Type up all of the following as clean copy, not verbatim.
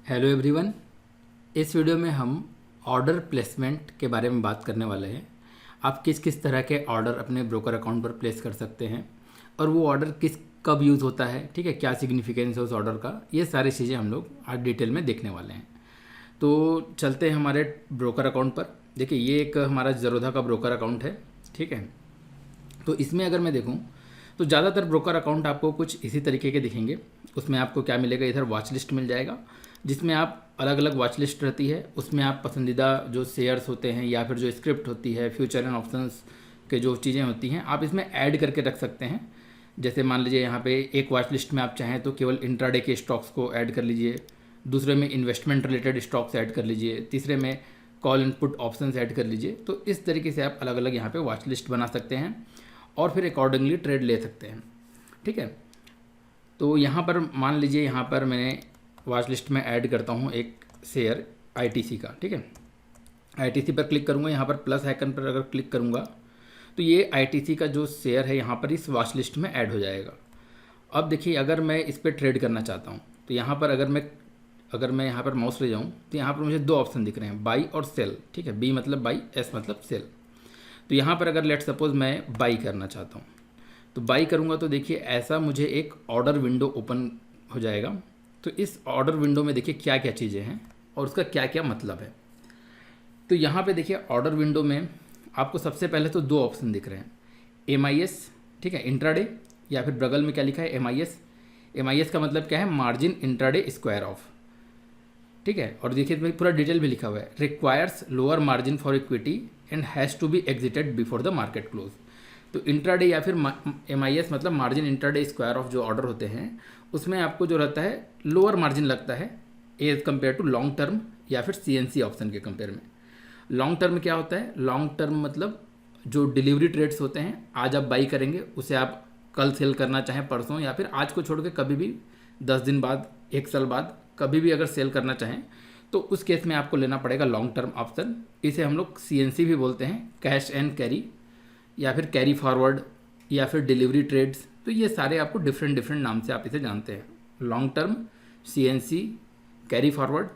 Hello everyone. इस video में हम ऑर्डर प्लेसमेंट के बारे में बात करने वाले हैं। आप किस किस तरह के ऑर्डर अपने ब्रोकर अकाउंट पर प्लेस कर सकते हैं और वो ऑर्डर किस कब यूज़ होता है, ठीक है, क्या सिग्निफिकेंस है उस ऑर्डर का, ये सारी चीज़ें हम लोग आज डिटेल में देखने वाले हैं। तो चलते हैं हमारे ब्रोकर अकाउंट पर। देखिए ये एक हमारा ज़रोधा का ब्रोकर अकाउंट है, ठीक है। तो इसमें अगर मैं देखूं तो ज़्यादातर ब्रोकर अकाउंट आपको कुछ इसी तरीके के दिखेंगे। उसमें आपको क्या मिलेगा, इधर वॉच लिस्ट मिल जाएगा जिसमें आप अलग अलग वॉच लिस्ट रहती है, उसमें आप पसंदीदा जो शेयर्स होते हैं या फिर जो स्क्रिप्ट होती है, फ्यूचर एंड ऑप्शंस के जो चीज़ें होती हैं आप इसमें ऐड करके रख सकते हैं। जैसे मान लीजिए यहाँ पे एक वॉच लिस्ट में आप चाहें तो केवल इंट्राडे के स्टॉक्स को ऐड कर लीजिए, दूसरे में इन्वेस्टमेंट रिलेटेड स्टॉक्स ऐड कर लीजिए, तीसरे में call and put options add कर लीजिए। तो इस तरीके से आप अलग अलग यहाँ पे वॉच लिस्ट बना सकते हैं और फिर अकॉर्डिंगली ट्रेड ले सकते हैं, ठीक है। तो यहाँ पर मान लीजिए यहाँ पर मैंने वॉच लिस्ट में ऐड करता हूँ एक शेयर आईटीसी का, ठीक है। आईटीसी पर क्लिक करूँगा, यहाँ पर प्लस आइकन पर अगर क्लिक करूँगा तो ये आईटीसी का जो शेयर है यहाँ पर इस वॉच लिस्ट में ऐड हो जाएगा। अब देखिए अगर मैं इस पर ट्रेड करना चाहता हूँ तो यहाँ पर अगर मैं यहाँ पर माउस ले जाऊँ तो यहाँ पर मुझे दो ऑप्शन दिख रहे हैं, बाई और सेल, ठीक है। बी मतलब बाई, एस मतलब सेल। तो यहाँ पर अगर लेट सपोज मैं बाई करना चाहता हूँ तो बाई करूँगा तो देखिए ऐसा मुझे एक ऑर्डर विंडो ओपन हो जाएगा। तो इस ऑर्डर विंडो में देखिए क्या क्या चीज़ें हैं और उसका क्या क्या मतलब है। तो यहाँ पे देखिए ऑर्डर विंडो में आपको सबसे पहले तो दो ऑप्शन दिख रहे हैं, MIS, ठीक है, इंट्राडे, या फिर बगल में क्या लिखा है MIS। MIS का मतलब क्या है, मार्जिन इंट्राडे स्क्वायर ऑफ, ठीक है। और देखिए इसमें पूरा डिटेल भी लिखा हुआ है, requires lower margin for equity and has to be exited before the market close. तो इंट्राडे या फिर MIS मतलब मार्जिन इंट्राडे स्क्वायर ऑफ जो ऑर्डर होते हैं उसमें आपको जो रहता है लोअर मार्जिन लगता है as compare to long term या फिर CNC ऑप्शन के कंपेयर में। लॉन्ग टर्म क्या होता है, लॉन्ग टर्म मतलब जो डिलीवरी ट्रेड्स होते हैं, आज आप बाई करेंगे उसे आप कल सेल करना चाहें परसों, या फिर आज को छोड़ के कभी भी 10 दिन बाद, 1 साल बाद कभी भी अगर सेल करना चाहें तो उस केस में आपको लेना पड़ेगा लॉन्ग टर्म ऑप्शन। इसे हम लोग CNC भी बोलते हैं, कैश एंड कैरी, या फिर कैरी फॉरवर्ड, या फिर डिलीवरी ट्रेड्स। तो ये सारे आपको डिफरेंट नाम से आप इसे जानते हैं, long term, CNC, carry forward,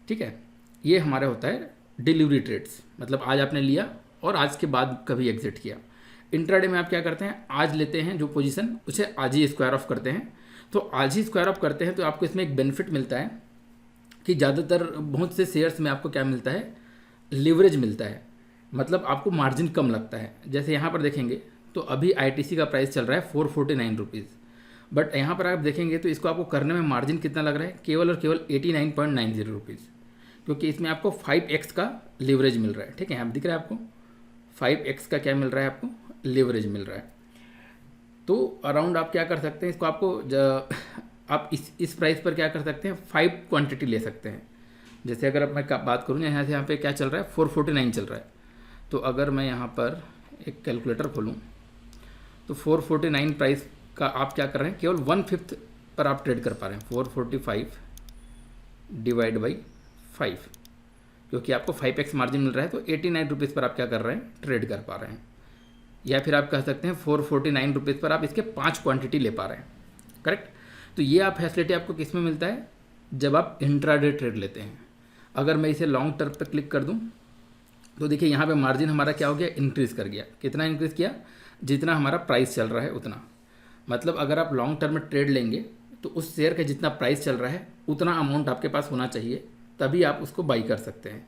ठीक है। ये हमारा होता है डिलीवरी ट्रेड्स, मतलब आज आपने लिया और आज के बाद कभी एग्जिट किया। इंट्राडे में आप क्या करते हैं, आज लेते हैं जो पोजीशन उसे आज ही स्क्वायर ऑफ करते हैं। तो आज ही स्क्वायर ऑफ करते हैं तो आपको इसमें एक बेनिफिट मिलता है कि ज़्यादातर बहुत से शेयर्स में आपको क्या मिलता है, लिवरेज मिलता है, मतलब आपको मार्जिन कम लगता है। जैसे यहाँ पर देखेंगे तो अभी ITC का प्राइस चल रहा है 449 रुपीज़, बट यहाँ पर आप देखेंगे तो इसको आपको करने में मार्जिन कितना लग रहा है, केवल और केवल 89.90 रुपीज़, क्योंकि इसमें आपको 5x का लिवरेज मिल रहा है, ठीक है। यहाँ दिख रहा है आपको 5x का क्या मिल रहा है, आपको लिवरेज मिल रहा है। तो अराउंड आप क्या कर सकते हैं, इसको आप इस प्राइस पर क्या कर सकते हैं, 5 क्वांटिटी ले सकते हैं। जैसे अगर अब मैं बात करूँ यहाँ पे क्या चल रहा है, 449 चल रहा है। तो अगर मैं यहाँ पर एक कैलकुलेटर खोलूँ तो 449 प्राइस का आप क्या कर रहे हैं, केवल 1/5 पर आप ट्रेड कर पा रहे हैं। 445 डिवाइड बाई 5, क्योंकि आपको 5x मार्जिन मिल रहा है तो 89 रुपीज़ पर आप क्या कर रहे हैं, ट्रेड कर पा रहे हैं। या फिर आप कह सकते हैं 449 रुपीज़ पर आप इसके 5 क्वांटिटी ले पा रहे हैं, करेक्ट। तो ये आप फैसिलिटी आपको किस में मिलता है, जब आप इंट्राडे ट्रेड लेते हैं। अगर मैं इसे लॉन्ग टर्म पर क्लिक कर दूँ तो देखिए यहाँ पे मार्जिन हमारा क्या हो गया, इंक्रीज़ कर गया। कितना इंक्रीज़ किया, जितना हमारा प्राइस चल रहा है उतना। मतलब अगर आप लॉन्ग टर्म में ट्रेड लेंगे तो उस शेयर का जितना प्राइस चल रहा है उतना अमाउंट आपके पास होना चाहिए, तभी आप उसको बाई कर सकते हैं,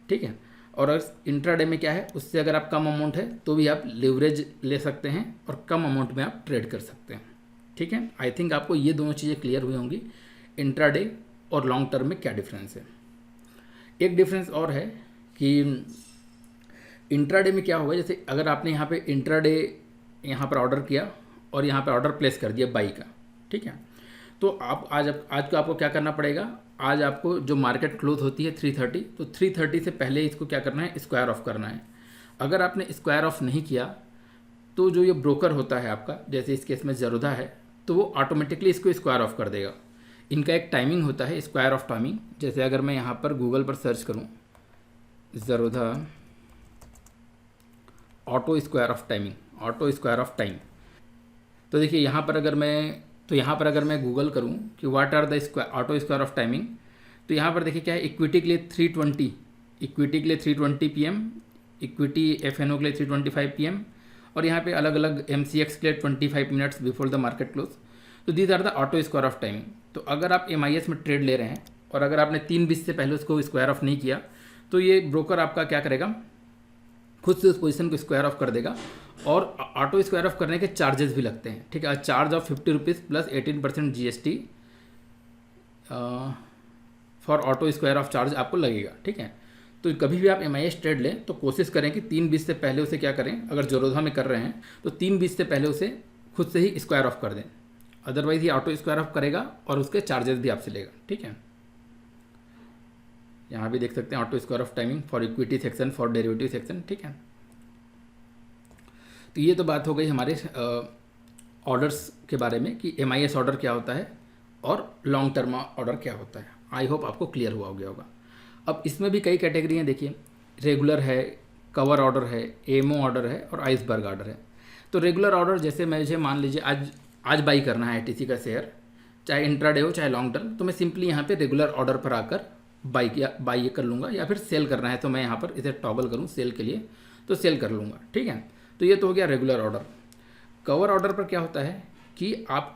ठीक है। और अगर इंट्राडे में क्या है, उससे अगर आप कम अमाउंट है तो भी आप लिवरेज ले सकते हैं और कम अमाउंट में आप ट्रेड कर सकते हैं, ठीक है। आई थिंक आपको ये दोनों चीज़ें क्लियर हुई होंगी, इंट्राडे और लॉन्ग टर्म में क्या डिफरेंस है। एक डिफरेंस और है कि इंट्राडे में क्या होगा, जैसे अगर आपने यहाँ पे इंट्राडे यहाँ पर ऑर्डर किया और यहाँ पे ऑर्डर प्लेस कर दिया बाई का, ठीक है। तो आप आज को आपको क्या करना पड़ेगा, आज आपको जो मार्केट क्लोज होती है 330, तो 330 से पहले इसको क्या करना है, स्क्वायर ऑफ करना है। अगर आपने स्क्वायर ऑफ नहीं किया तो जो ये ब्रोकर होता है आपका, जैसे इस केस में ज़रोधा है, तो वो ऑटोमेटिकली इसको स्क्वायर ऑफ कर देगा। इनका एक टाइमिंग होता है, स्क्वायर ऑफ टाइमिंग। जैसे अगर मैं यहाँ पर गूगल पर सर्च करूँ Zerodha auto square off timing, auto square off time, तो देखिए यहाँ पर अगर मैं गूगल करूँ कि what are the auto square off timing, तो यहाँ पर देखिए क्या है, इक्विटी के लिए 320, इक्विटी के लिए 320 PM, इक्विटी FNO के लिए 325 PM, और यहाँ पे अलग अलग MCX के लिए 25 minutes before the market close. तो these are the auto square off timing. तो अगर आप MIS में ट्रेड ले रहे हैं और अगर आपने 3:20 से पहले उसको स्क्वायर ऑफ नहीं किया तो ये ब्रोकर आपका क्या करेगा, खुद से उस पोजीशन को स्क्वायर ऑफ कर देगा। और ऑटो स्क्वायर ऑफ करने के चार्जेस भी लगते हैं, ठीक है। Charge of 50 rupees plus 18% GST for auto square of charge आपको लगेगा, ठीक है। तो कभी भी आप MIS ट्रेड लें तो कोशिश करें कि 3:20 से पहले उसे क्या करें, अगर जोरोधा में कर रहे हैं तो 3:20 से पहले उसे खुद से ही स्क्वायर ऑफ कर दें, अदरवाइज ये ऑटो स्क्वायर ऑफ करेगा और उसके चार्जेस भी आपसे लेगा, ठीक है। यहाँ भी देख सकते हैं auto square off timing for equity section, for derivative section, ठीक है। तो ये तो बात हो गई हमारे ऑर्डर्स के बारे में कि MIS ऑर्डर क्या होता है और लॉन्ग टर्म ऑर्डर क्या होता है। आई होप आपको क्लियर हुआ गया होगा। अब इसमें भी कई कैटेगरी हैं, देखिए रेगुलर है, कवर ऑर्डर है, एमओ ऑर्डर है और आइसबर्ग ऑर्डर है। तो रेगुलर ऑर्डर जैसे मुझे मान लीजिए आज बाई करना है ITC का शेयर, चाहे इंट्राडे हो चाहे लॉन्ग टर्म, तो मैं सिंपली यहाँ पे रेगुलर ऑर्डर पर आकर बाई कर लूँगा, या फिर सेल करना है तो मैं यहाँ पर इसे टॉगल करूँ सेल के लिए तो सेल कर लूँगा, ठीक है। तो ये तो हो गया रेगुलर ऑर्डर। कवर ऑर्डर पर क्या होता है कि आप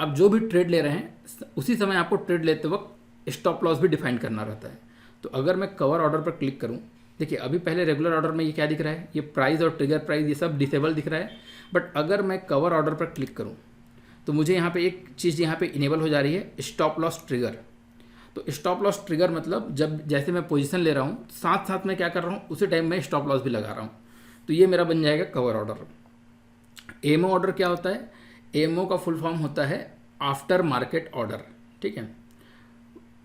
जो भी ट्रेड ले रहे हैं उसी समय आपको ट्रेड लेते वक्त स्टॉप लॉस भी डिफाइन करना रहता है। तो अगर मैं कवर ऑर्डर पर क्लिक करूं, देखिए अभी पहले रेगुलर ऑर्डर में ये क्या दिख रहा है, ये प्राइस और ट्रिगर प्राइस ये सब डिसेबल दिख रहा है। बट अगर मैं कवर ऑर्डर पर क्लिक करूं तो मुझे यहाँ पे एक चीज़ यहाँ पे इनेबल हो जा रही है, स्टॉप लॉस ट्रिगर। तो स्टॉप लॉस ट्रिगर मतलब जब जैसे मैं पोजीशन ले रहा हूँ साथ साथ में क्या कर रहा हूँ, उसी टाइम में स्टॉप लॉस भी लगा रहा हूँ। तो ये मेरा बन जाएगा कवर ऑर्डर। एमओ ऑर्डर क्या होता है, एमओ का फुल फॉर्म होता है आफ्टर मार्केट ऑर्डर, ठीक है।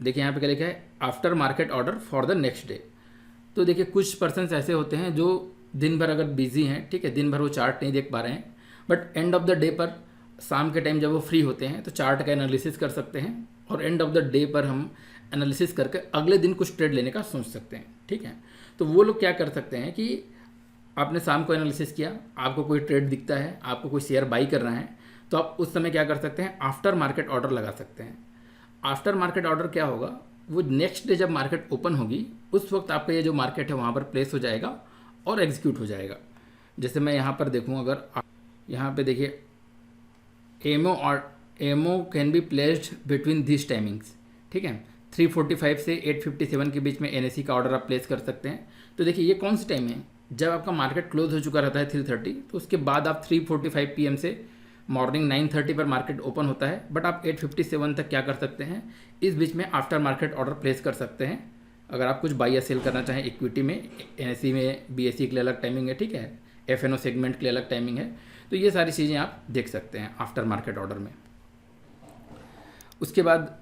देखिए यहाँ पे क्या लिखा है, after market order for the next day. तो देखिए कुछ पर्सन्स ऐसे होते हैं जो दिन भर अगर बिजी हैं, ठीक है, दिन भर वो चार्ट नहीं देख पा रहे हैं, but end of the day पर शाम के टाइम जब वो फ्री होते हैं तो चार्ट का एनालिसिस कर सकते हैं और एंड ऑफ द डे पर हम एनालिसिस करके अगले दिन कुछ ट्रेड लेने का सोच सकते हैं, ठीक है। तो वो लोग क्या कर सकते हैं कि आपने शाम को एनालिसिस किया, आपको कोई ट्रेड दिखता है, आपको कोई शेयर बाई करना है, तो आप उस समय क्या कर सकते हैं, आफ्टर मार्केट ऑर्डर लगा सकते हैं। आफ्टर मार्केट ऑर्डर क्या होगा, वो नेक्स्ट डे जब मार्केट ओपन होगी उस वक्त आपका ये जो मार्केट है वहाँ पर प्लेस हो जाएगा और एग्जीक्यूट हो जाएगा। जैसे मैं यहाँ पर देखूँ, अगर यहाँ पे देखिए MO can be placed between this timings, ठीक है। 3:45 से 8:57 के बीच में NSE का ऑर्डर आप प्लेस कर सकते हैं। तो देखिए ये कौन सी टाइम है, जब आपका मार्केट क्लोज हो चुका रहता है 3:30, तो उसके बाद आप 3:45 PM से मॉर्निंग 9:30 पर मार्केट ओपन होता है, बट आप 8:57 तक क्या कर सकते हैं, इस बीच में आफ्टर मार्केट ऑर्डर प्लेस कर सकते हैं। अगर आप कुछ बाई या सेल करना चाहें इक्विटी में, NSE में, BSE के लिए अलग टाइमिंग है, ठीक है, FNO सेगमेंट के लिए अलग टाइमिंग है। तो ये सारी चीज़ें आप देख सकते हैं आफ्टर मार्केट ऑर्डर में। उसके बाद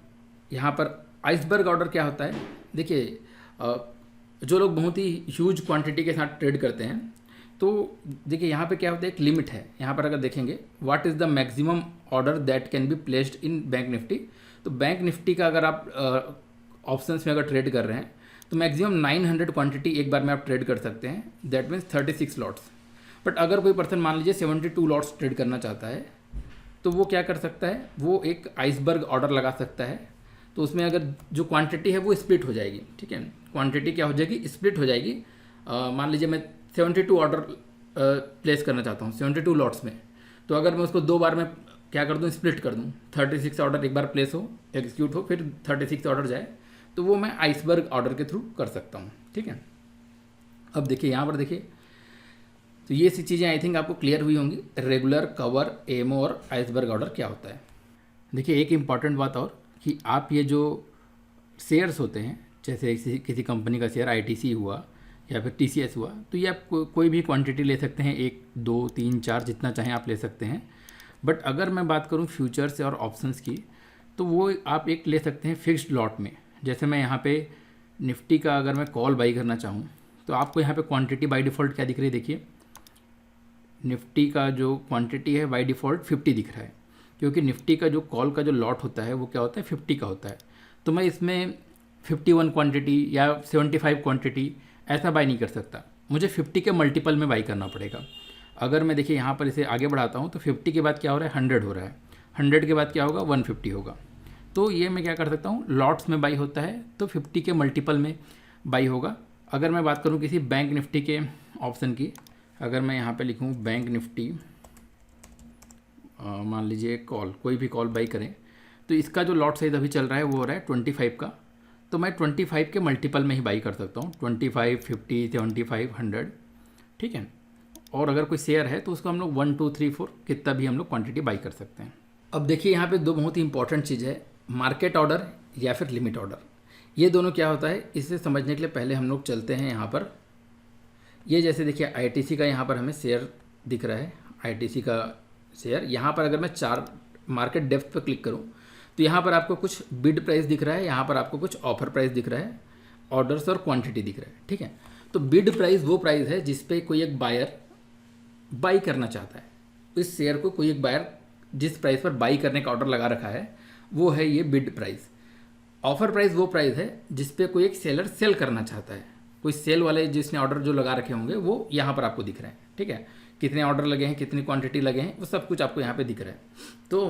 यहाँ पर आइसबर्ग ऑर्डर क्या होता है, देखिए जो लोग बहुत ही ह्यूज क्वांटिटी के साथ ट्रेड करते हैं, तो देखिए यहाँ पे क्या होता है, एक लिमिट है। यहाँ पर अगर देखेंगे what is the maximum order that can be placed in bank Nifty, तो बैंक निफ्टी का अगर आप ऑप्शंस में अगर ट्रेड कर रहे हैं तो मैक्सिमम 900 क्वांटिटी एक बार में आप ट्रेड कर सकते हैं, दैट मीन्स 36 लॉट्स। बट अगर कोई पर्सन मान लीजिए 72 लॉट्स ट्रेड करना चाहता है तो वो क्या कर सकता है, वो एक आइसबर्ग ऑर्डर लगा सकता है। तो उसमें अगर जो क्वांटिटी है वो स्प्लिट हो जाएगी, ठीक है, क्वांटिटी क्या हो जाएगी, स्प्लिट हो जाएगी। मान लीजिए मैं 72 ऑर्डर प्लेस करना चाहता हूँ 72 लॉट्स में, तो अगर मैं उसको 2 बार में क्या कर दूँ, स्प्लिट कर दूँ, 36 ऑर्डर एक बार प्लेस हो, एग्जीक्यूट हो, फिर 36 ऑर्डर जाए, तो वो मैं आइसबर्ग ऑर्डर के थ्रू कर सकता हूँ, ठीक है। अब देखिए यहाँ पर देखिए, तो ये सी चीज़ें आई थिंक आपको क्लियर हुई होंगी, रेगुलर, कवर, एमओ और आइसबर्ग ऑर्डर क्या होता है। देखिए एक इम्पॉर्टेंट बात और कि आप ये जो शेयर्स होते हैं, जैसे किसी कंपनी का शेयर ITC हुआ या फिर TCS हुआ, तो ये आप कोई भी क्वांटिटी ले सकते हैं, 1, 2, 3, 4 जितना चाहें आप ले सकते हैं। बट अगर मैं बात करूं फ्यूचर्स और ऑप्शंस की, तो वो आप एक ले सकते हैं फिक्स्ड लॉट में। जैसे मैं यहाँ पे निफ्टी का अगर मैं कॉल बाई करना चाहूँ तो आपको यहाँ पे क्वांटिटी बाय डिफ़ॉल्ट क्या दिख रही है, देखिए निफ्टी का जो क्वांटिटी है बाय डिफ़ॉल्ट 50 दिख रहा है, क्योंकि निफ्टी का जो कॉल का जो लॉट होता है वो क्या होता है, 50 का होता है। तो मैं इसमें 51 क्वांटिटी या 75 क्वांटिटी ऐसा बाई नहीं कर सकता, मुझे 50 के मल्टीपल में बाई करना पड़ेगा। अगर मैं देखिए यहाँ पर इसे आगे बढ़ाता हूँ तो 50 के बाद क्या हो रहा है, 100 हो रहा है, 100 के बाद क्या होगा, 150 होगा। तो ये मैं क्या कर सकता हूँ, लॉट्स में बाई होता है तो 50 के मल्टीपल में बाई होगा। अगर मैं बात करूँ किसी बैंक निफ्टी के ऑप्शन की, अगर मैं यहाँ पे लिखूँ बैंक निफ्टी, मान लीजिए कॉल, कोई भी कॉल बाई करें, तो इसका जो लॉट साइज अभी चल रहा है वो हो रहा है 25 का, तो मैं 25 के मल्टीपल में ही बाई कर सकता हूँ, 25, 50, 75, 100, ठीक है। और अगर कोई शेयर है तो उसको हम लोग 1, 2, 3, 4 कितना भी हम लोग क्वांटिटी बाई कर सकते हैं। अब देखिए यहाँ पे दो बहुत ही इंपॉर्टेंट चीज़ है, मार्केट ऑर्डर या फिर लिमिट ऑर्डर। ये दोनों क्या होता है, इसे समझने के लिए पहले हम लोग चलते हैं यहाँ पर। ये जैसे देखिए आईटीसी का यहाँ पर हमें शेयर दिख रहा है, आईटीसी का शेयर। यहाँ पर अगर मैं चार मार्केट डेप्थ पर क्लिक करूँ तो यहाँ पर आपको कुछ बिड प्राइस दिख रहा है, यहाँ पर आपको कुछ ऑफर प्राइस दिख रहा है, ऑर्डर्स और क्वांटिटी दिख रहा है, ठीक है। तो बिड प्राइस वो प्राइस है जिस पे कोई एक बायर बाई करना चाहता है, इस शेयर को कोई एक बायर जिस प्राइस पर बाई करने का ऑर्डर लगा रखा है वो है ये बिड प्राइस। ऑफर प्राइस वो प्राइस है जिस पे कोई एक सेलर सेल करना चाहता है, कोई सेल वाले जिसने ऑर्डर जो लगा रखे होंगे वो यहाँ पर आपको दिख रहे हैं, ठीक है। कितने ऑर्डर लगे हैं, कितनी क्वांटिटी लगे हैं, वो सब कुछ आपको यहाँ पे दिख रहा है। तो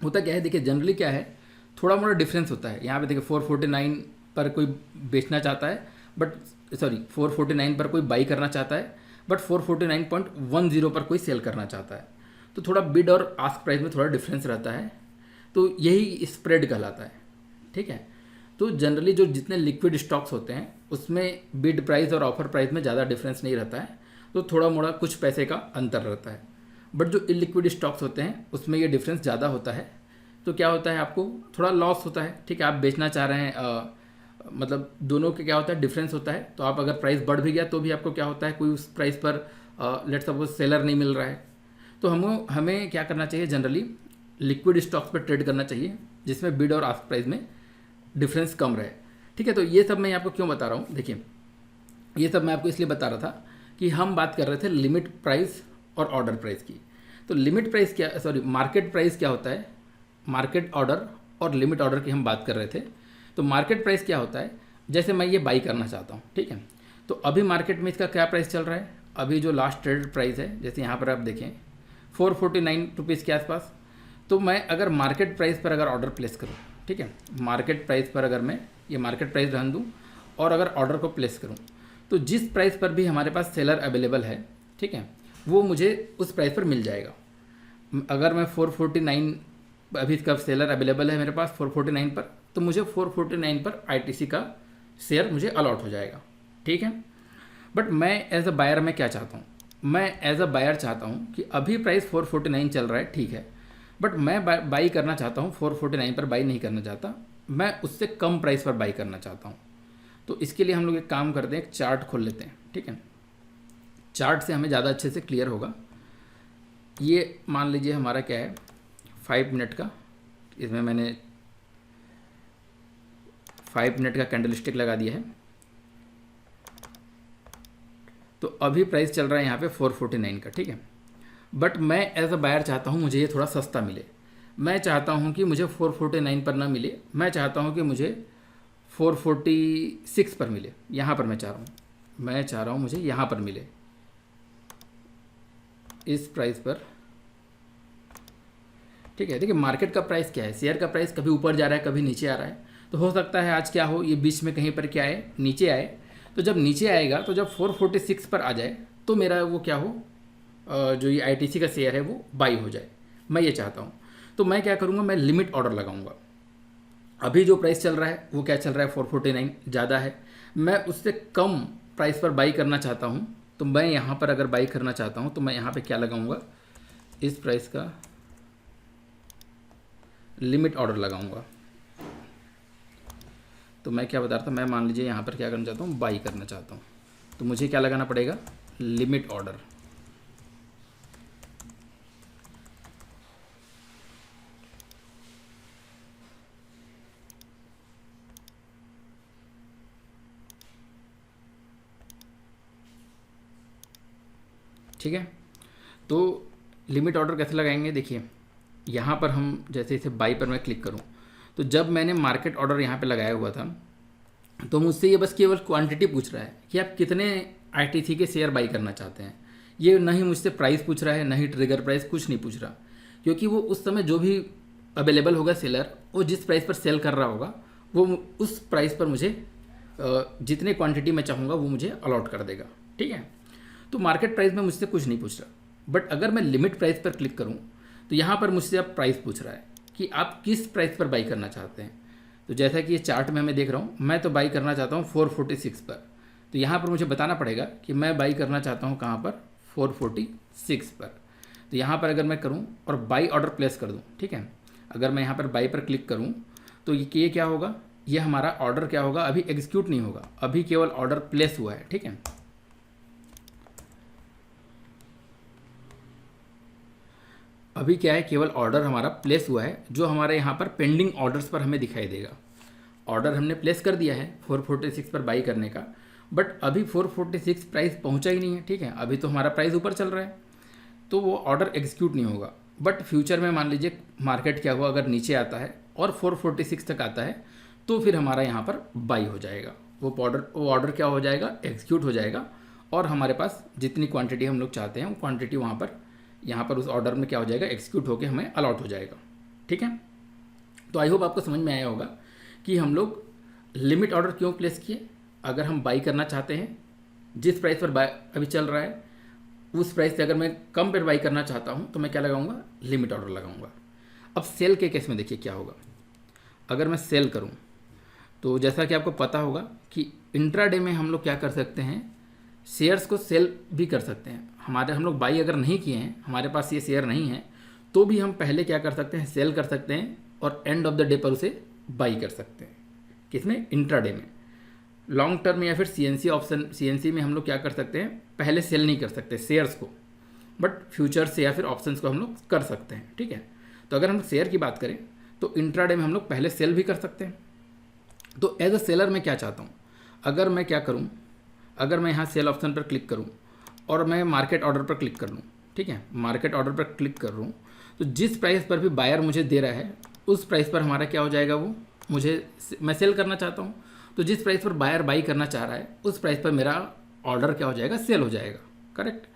होता क्या है, देखिए जनरली क्या है, थोड़ा मोड़ा डिफरेंस होता है। यहाँ पे देखिए 449 पर कोई बेचना चाहता है, बट 449 पर कोई बाई करना चाहता है, बट 449.10 पर कोई सेल करना चाहता है। तो थोड़ा बिड और आस्क प्राइस में थोड़ा डिफरेंस रहता है, तो यही स्प्रेड कहलाता है, ठीक है। तो जनरली जो जितने लिक्विड स्टॉक्स होते हैं उसमें बिड प्राइस और ऑफर प्राइस में ज़्यादा डिफरेंस नहीं रहता है, तो थोड़ा मोड़ा कुछ पैसे का अंतर रहता है। बट जो इलिक्विड स्टॉक्स होते हैं उसमें ये डिफरेंस ज़्यादा होता है, तो क्या होता है, आपको थोड़ा लॉस होता है, ठीक है। आप बेचना चाह रहे हैं, मतलब दोनों के क्या होता है, डिफरेंस होता है। तो आप अगर प्राइस बढ़ भी गया तो भी आपको क्या होता है, कोई उस प्राइस पर लेट सपोज सेलर नहीं मिल रहा है, तो हमें क्या करना चाहिए, जनरली लिक्विड स्टॉक्स पर ट्रेड करना चाहिए जिसमें बिड और आस्क प्राइस में डिफरेंस कम रहे, ठीक है। तो ये सब मैं आपको क्यों बता रहा हूँ, देखिए ये सब मैं आपको इसलिए बता रहा था कि हम बात कर रहे थे लिमिट प्राइस और ऑर्डर प्राइस की। तो लिमिट प्राइस क्या, मार्केट प्राइस क्या होता है, मार्केट ऑर्डर और लिमिट ऑर्डर की हम बात कर रहे थे। तो मार्केट प्राइस क्या होता है, जैसे मैं ये बाई करना चाहता हूँ, ठीक है। तो अभी मार्केट में इसका क्या प्राइस चल रहा है, अभी जो लास्ट ट्रेडेड प्राइस है, जैसे यहाँ पर आप देखें 449 रुपीज़ के आसपास। तो मैं अगर मार्केट प्राइस पर अगर ऑर्डर प्लेस करूँ, ठीक है, मार्केट प्राइस पर अगर मैं ये मार्केट प्राइस रहने दूँ और अगर ऑर्डर को प्लेस करूँ, तो जिस प्राइस पर भी हमारे पास सेलर अवेलेबल है, ठीक है, वो मुझे उस प्राइस पर मिल जाएगा। अगर मैं 449 अभी इसका सेलर अवेलेबल है मेरे पास 449 पर, तो मुझे 449 पर आईटीसी का शेयर मुझे अलॉट हो जाएगा, ठीक है। बट मैं एज अ बायर मैं क्या चाहता हूँ, मैं एज अ बायर चाहता हूँ कि अभी प्राइस 449 चल रहा है, ठीक है, बट मैं बाई करना चाहता हूँ 449 पर बाई नहीं करना चाहता, मैं उससे कम प्राइस पर बाई करना चाहता हूँ। तो इसके लिए हम लोग एक काम करते हैं, एक चार्ट खोल लेते हैं, ठीक है। चार्ट से हमें ज़्यादा अच्छे से क्लियर होगा। ये मान लीजिए हमारा क्या है 5 मिनट का, इसमें मैंने 5 मिनट का कैंडल स्टिक लगा दिया है। तो अभी प्राइस चल रहा है यहाँ पे 449 का, ठीक है। बट मैं एज अ बायर चाहता हूँ मुझे ये थोड़ा सस्ता मिले, मैं चाहता हूँ कि मुझे 449 पर ना मिले, मैं चाहता हूँ कि मुझे 446 पर मिले। यहाँ पर मैं चाह रहा हूँ मुझे यहाँ पर मिले, इस प्राइस पर, ठीक है। देखिए मार्केट का प्राइस क्या है, शेयर का प्राइस कभी ऊपर जा रहा है कभी नीचे आ रहा है, तो हो सकता है आज क्या हो, ये बीच में कहीं पर क्या आए, नीचे आए। तो जब नीचे आएगा तो जब 446 पर आ जाए तो मेरा वो क्या हो, जो ये आईटीसी का शेयर है वो बाई हो जाए, मैं ये चाहता हूँ। तो मैं क्या करूँगा, मैं लिमिट ऑर्डर लगाऊंगा। अभी जो प्राइस चल रहा है वो क्या चल रहा है 449 ज़्यादा है, मैं उससे कम प्राइस पर बाई करना चाहता हूँ। तो मैं यहाँ पर अगर बाई करना चाहता हूँ तो मैं यहाँ पे क्या लगाऊंगा, इस प्राइस का लिमिट ऑर्डर लगाऊंगा। तो मैं क्या बता रहा था, मैं मान लीजिए यहाँ पर क्या करना चाहता हूँ, बाई करना चाहता हूँ, तो मुझे क्या लगाना पड़ेगा, लिमिट ऑर्डर। ठीक है। तो लिमिट ऑर्डर कैसे लगाएंगे, देखिए यहाँ पर हम जैसे इसे बाई पर मैं क्लिक करूँ, तो जब मैंने मार्केट ऑर्डर यहाँ पे लगाया हुआ था तो मुझसे ये बस केवल क्वांटिटी पूछ रहा है कि आप कितने आईटीसी के शेयर बाई करना चाहते हैं। ये ना ही मुझसे प्राइस पूछ रहा है, ना ही ट्रिगर प्राइस, कुछ नहीं पूछ रहा, क्योंकि वो उस समय जो भी अवेलेबल होगा सेलर वो जिस प्राइस पर सेल कर रहा होगा वो उस प्राइस पर मुझे जितने क्वांटिटी मैं चाहूँगा वो मुझे अलॉट कर देगा। ठीक है, तो मार्केट प्राइस में मुझसे कुछ नहीं पूछ रहा। बट अगर मैं लिमिट प्राइस पर क्लिक करूँ तो यहाँ पर मुझसे अब प्राइस पूछ रहा है कि आप किस प्राइस पर बाई करना चाहते हैं। तो जैसा कि ये चार्ट में मैं देख रहा हूँ, मैं तो बाई करना चाहता हूँ 446 पर। तो यहाँ पर मुझे बताना पड़ेगा कि मैं बाई करना चाहता हूँ कहाँ पर, 446 पर। तो यहाँ पर अगर मैं करूँ और बाई ऑर्डर प्लेस कर दूँ, ठीक है, अगर मैं यहाँ पर बाई पर क्लिक करूँ तो ये क्या होगा, ये हमारा ऑर्डर क्या होगा, अभी एग्जीक्यूट नहीं होगा, अभी केवल ऑर्डर प्लेस हुआ है। ठीक है, अभी क्या है, केवल ऑर्डर हमारा प्लेस हुआ है, जो हमारे यहाँ पर पेंडिंग ऑर्डर्स पर हमें दिखाई देगा। ऑर्डर हमने प्लेस कर दिया है 446 पर बाई करने का, बट अभी 446 प्राइस पहुँचा ही नहीं है। ठीक है, अभी तो हमारा प्राइस ऊपर चल रहा है, तो वो ऑर्डर एग्जीक्यूट नहीं होगा। बट फ्यूचर में मान लीजिए मार्केट क्या हुआ, अगर नीचे आता है और 446 तक आता है तो फिर हमारा यहाँ पर बाई हो जाएगा, वो ऑर्डर क्या हो जाएगा, एग्जीक्यूट हो जाएगा, और हमारे पास जितनी क्वांटिटी हम लोग चाहते हैं वो क्वांटिटी यहाँ पर उस ऑर्डर में क्या हो जाएगा, एग्जीक्यूट होकर हमें अलॉट हो जाएगा। ठीक है, तो आई होप आपको समझ में आया होगा कि हम लोग लिमिट ऑर्डर क्यों प्लेस किए। अगर हम बाई करना चाहते हैं, जिस प्राइस पर बाय अभी चल रहा है उस प्राइस से अगर मैं कम पर बाई करना चाहता हूँ तो मैं क्या लगाऊंगा, लिमिट ऑर्डर लगाऊंगा। अब सेल के केस में देखिए क्या होगा, अगर मैं सेल करूँ तो जैसा कि आपको पता होगा कि इंट्राडे में हम लोग क्या कर सकते हैं, शेयर्स को सेल भी कर सकते हैं। हम लोग बाई अगर नहीं किए हैं, हमारे पास ये शेयर नहीं है, तो भी हम पहले क्या कर सकते हैं, सेल कर सकते हैं और एंड ऑफ द डे पर उसे बाई कर सकते हैं। किसमें, इंट्राडे में। लॉन्ग टर्म या फिर सीएनसी ऑप्शन, सीएनसी में हम लोग क्या कर सकते हैं, पहले सेल नहीं कर सकते शेयर्स को, बट फ्यूचर से या फिर ऑप्शंस को हम लोग कर सकते हैं। ठीक है, तो अगर हम शेयर की बात करें तो इंट्राडे में हम लोग पहले सेल भी कर सकते हैं। तो एज अ सेलर मैं क्या चाहता हूँ, अगर मैं क्या करूँ, अगर मैं यहाँ सेल ऑप्शन पर क्लिक करूँ और मैं मार्केट ऑर्डर पर क्लिक कर लूँ, ठीक है, मार्केट ऑर्डर पर क्लिक कर लूँ तो जिस प्राइस पर भी बायर मुझे दे रहा है उस प्राइस पर हमारा क्या हो जाएगा, वो मैं सेल करना चाहता हूँ, तो जिस प्राइस पर बायर बाई करना चाह रहा है उस प्राइस पर मेरा ऑर्डर क्या हो जाएगा, सेल हो जाएगा। Correct,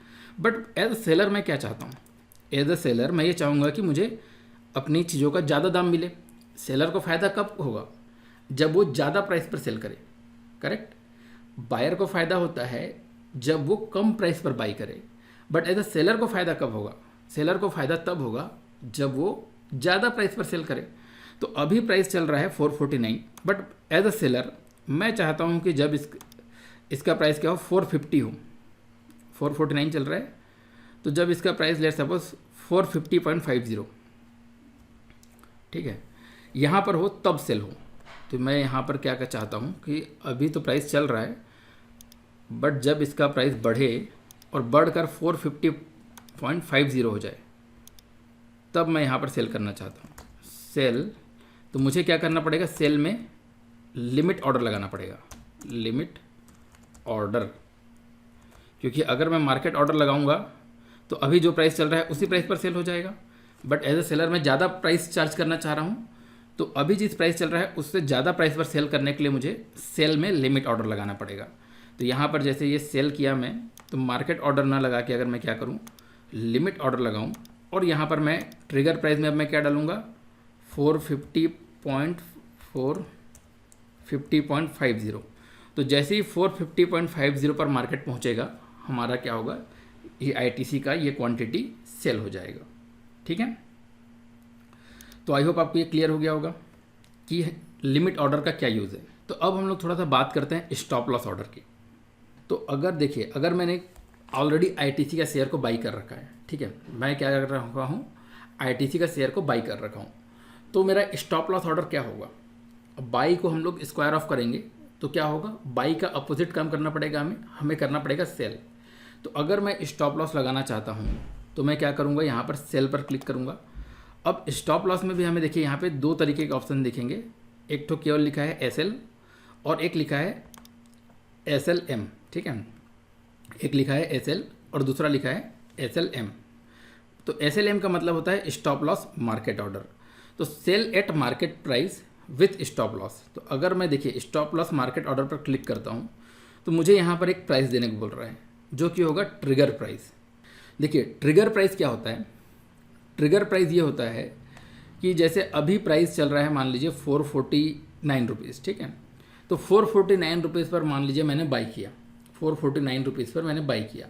but as a seller मैं क्या चाहता हूँ, एज अ सेलर मैं ये चाहूँगा कि मुझे अपनी चीज़ों का ज़्यादा दाम मिले। सेलर को फ़ायदा कब होगा, जब वो ज़्यादा प्राइस पर सेल करे। करेक्ट, बायर को फ़ायदा होता है जब वो कम प्राइस पर बाई करे, बट एज अ सेलर को फ़ायदा कब होगा, सेलर को फ़ायदा तब होगा जब वो ज़्यादा प्राइस पर सेल करे। तो अभी प्राइस चल रहा है 449, बट एज अ सेलर मैं चाहता हूँ कि जब इसका प्राइस क्या हो, 450 हो। 449 चल रहा है, तो जब इसका प्राइस लेट सपोज 450.50, ठीक है, यहाँ पर हो तब सेल हो। तो मैं यहाँ पर क्या चाहता हूँ कि अभी तो प्राइस चल रहा है, बट जब इसका प्राइस बढ़े और बढ़कर 450.50 हो जाए तब मैं यहाँ पर सेल करना चाहता हूँ। सेल, तो मुझे क्या करना पड़ेगा, सेल में लिमिट ऑर्डर लगाना पड़ेगा, लिमिट ऑर्डर, क्योंकि अगर मैं मार्केट ऑर्डर लगाऊंगा तो अभी जो प्राइस चल रहा है उसी प्राइस पर सेल हो जाएगा। बट एज अ सेलर मैं ज़्यादा प्राइस चार्ज करना चाह रहा हूँ, तो अभी जिस प्राइस चल रहा है उससे ज़्यादा प्राइस पर सेल करने के लिए मुझे सेल में लिमिट ऑर्डर लगाना पड़ेगा। तो यहाँ पर जैसे ये सेल किया मैं, तो मार्केट ऑर्डर ना लगा के अगर मैं क्या करूँ, लिमिट ऑर्डर लगाऊँ, और यहाँ पर मैं ट्रिगर प्राइस में अब मैं क्या डालूँगा, 450.50। तो जैसे ही 450.50 पर मार्केट पहुँचेगा हमारा क्या होगा, ये आईटीसी का ये क्वांटिटी सेल हो जाएगा। ठीक है, तो आई होप आपको ये क्लियर हो गया होगा कि लिमिट ऑर्डर का क्या यूज़ है। तो अब हम लोग थोड़ा सा बात करते हैं स्टॉप लॉस ऑर्डर की। तो अगर देखिए, अगर मैंने ऑलरेडी आईटीसी का शेयर को बाई कर रखा है, ठीक है, मैं क्या कर रखा हूँ, आईटीसी का शेयर को बाई कर रखा हूँ, तो मेरा स्टॉप लॉस ऑर्डर क्या होगा, बाई को हम लोग स्क्वायर ऑफ करेंगे तो क्या होगा, बाई का अपोजिट काम करना पड़ेगा, हमें करना पड़ेगा सेल। तो अगर मैं स्टॉप लॉस लगाना चाहता हूँ तो मैं क्या करूँगा, यहाँ पर सेल पर क्लिक करूँगा। अब स्टॉप लॉस में भी हमें देखिए यहाँ पे दो तरीके के ऑप्शन दिखेंगे, एक तो केवल लिखा है SL और एक लिखा है SLM। ठीक है, एक लिखा है SL और दूसरा लिखा है SLM। तो SLM का मतलब होता है स्टॉप लॉस मार्केट ऑर्डर। तो sell at market price with stop loss. तो अगर मैं देखिए स्टॉप लॉस मार्केट ऑर्डर पर क्लिक करता हूँ तो मुझे यहाँ पर एक प्राइस देने को बोल रहा है, जो कि होगा ट्रिगर प्राइस। देखिए ट्रिगर प्राइस क्या होता है, ट्रिगर प्राइस ये होता है कि जैसे अभी प्राइस चल रहा है मान लीजिए 449 रुपीज़, ठीक है। तो 449 रुपीज़ पर मान लीजिए मैंने बाई किया, 449 रुपीज़ पर मैंने बाई किया,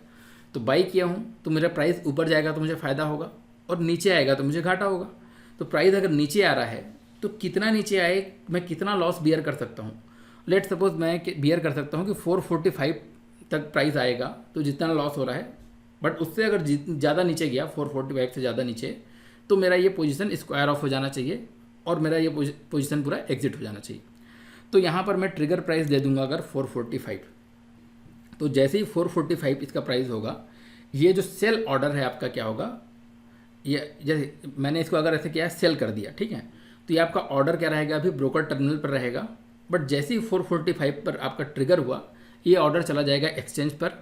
तो बाई किया हूँ तो मेरा प्राइस ऊपर जाएगा तो मुझे फ़ायदा होगा, और नीचे आएगा तो मुझे घाटा होगा। तो प्राइस अगर नीचे आ रहा है तो कितना नीचे आए, मैं कितना लॉस बियर कर सकता हूँ। लेट सपोज मैं बियर कर सकता हूँ कि 445 तक प्राइस आएगा, तो जितना लॉस हो रहा है, बट उससे अगर ज़्यादा नीचे गया 445 से ज़्यादा नीचे, तो मेरा ये पोजीशन स्क्वायर ऑफ हो जाना चाहिए और मेरा ये पोजीशन पूरा एग्जिट हो जाना चाहिए। तो यहाँ पर मैं ट्रिगर प्राइस दे दूंगा अगर 445, तो जैसे ही 445 इसका प्राइस होगा, ये जो सेल ऑर्डर है आपका क्या होगा, ये जैसे मैंने इसको अगर ऐसे किया सेल कर दिया, ठीक है, तो ये आपका ऑर्डर क्या रहेगा, अभी ब्रोकर टर्मिनल पर रहेगा, बट जैसे ही 445 पर आपका ट्रिगर हुआ, ये ऑर्डर चला जाएगा एक्सचेंज पर,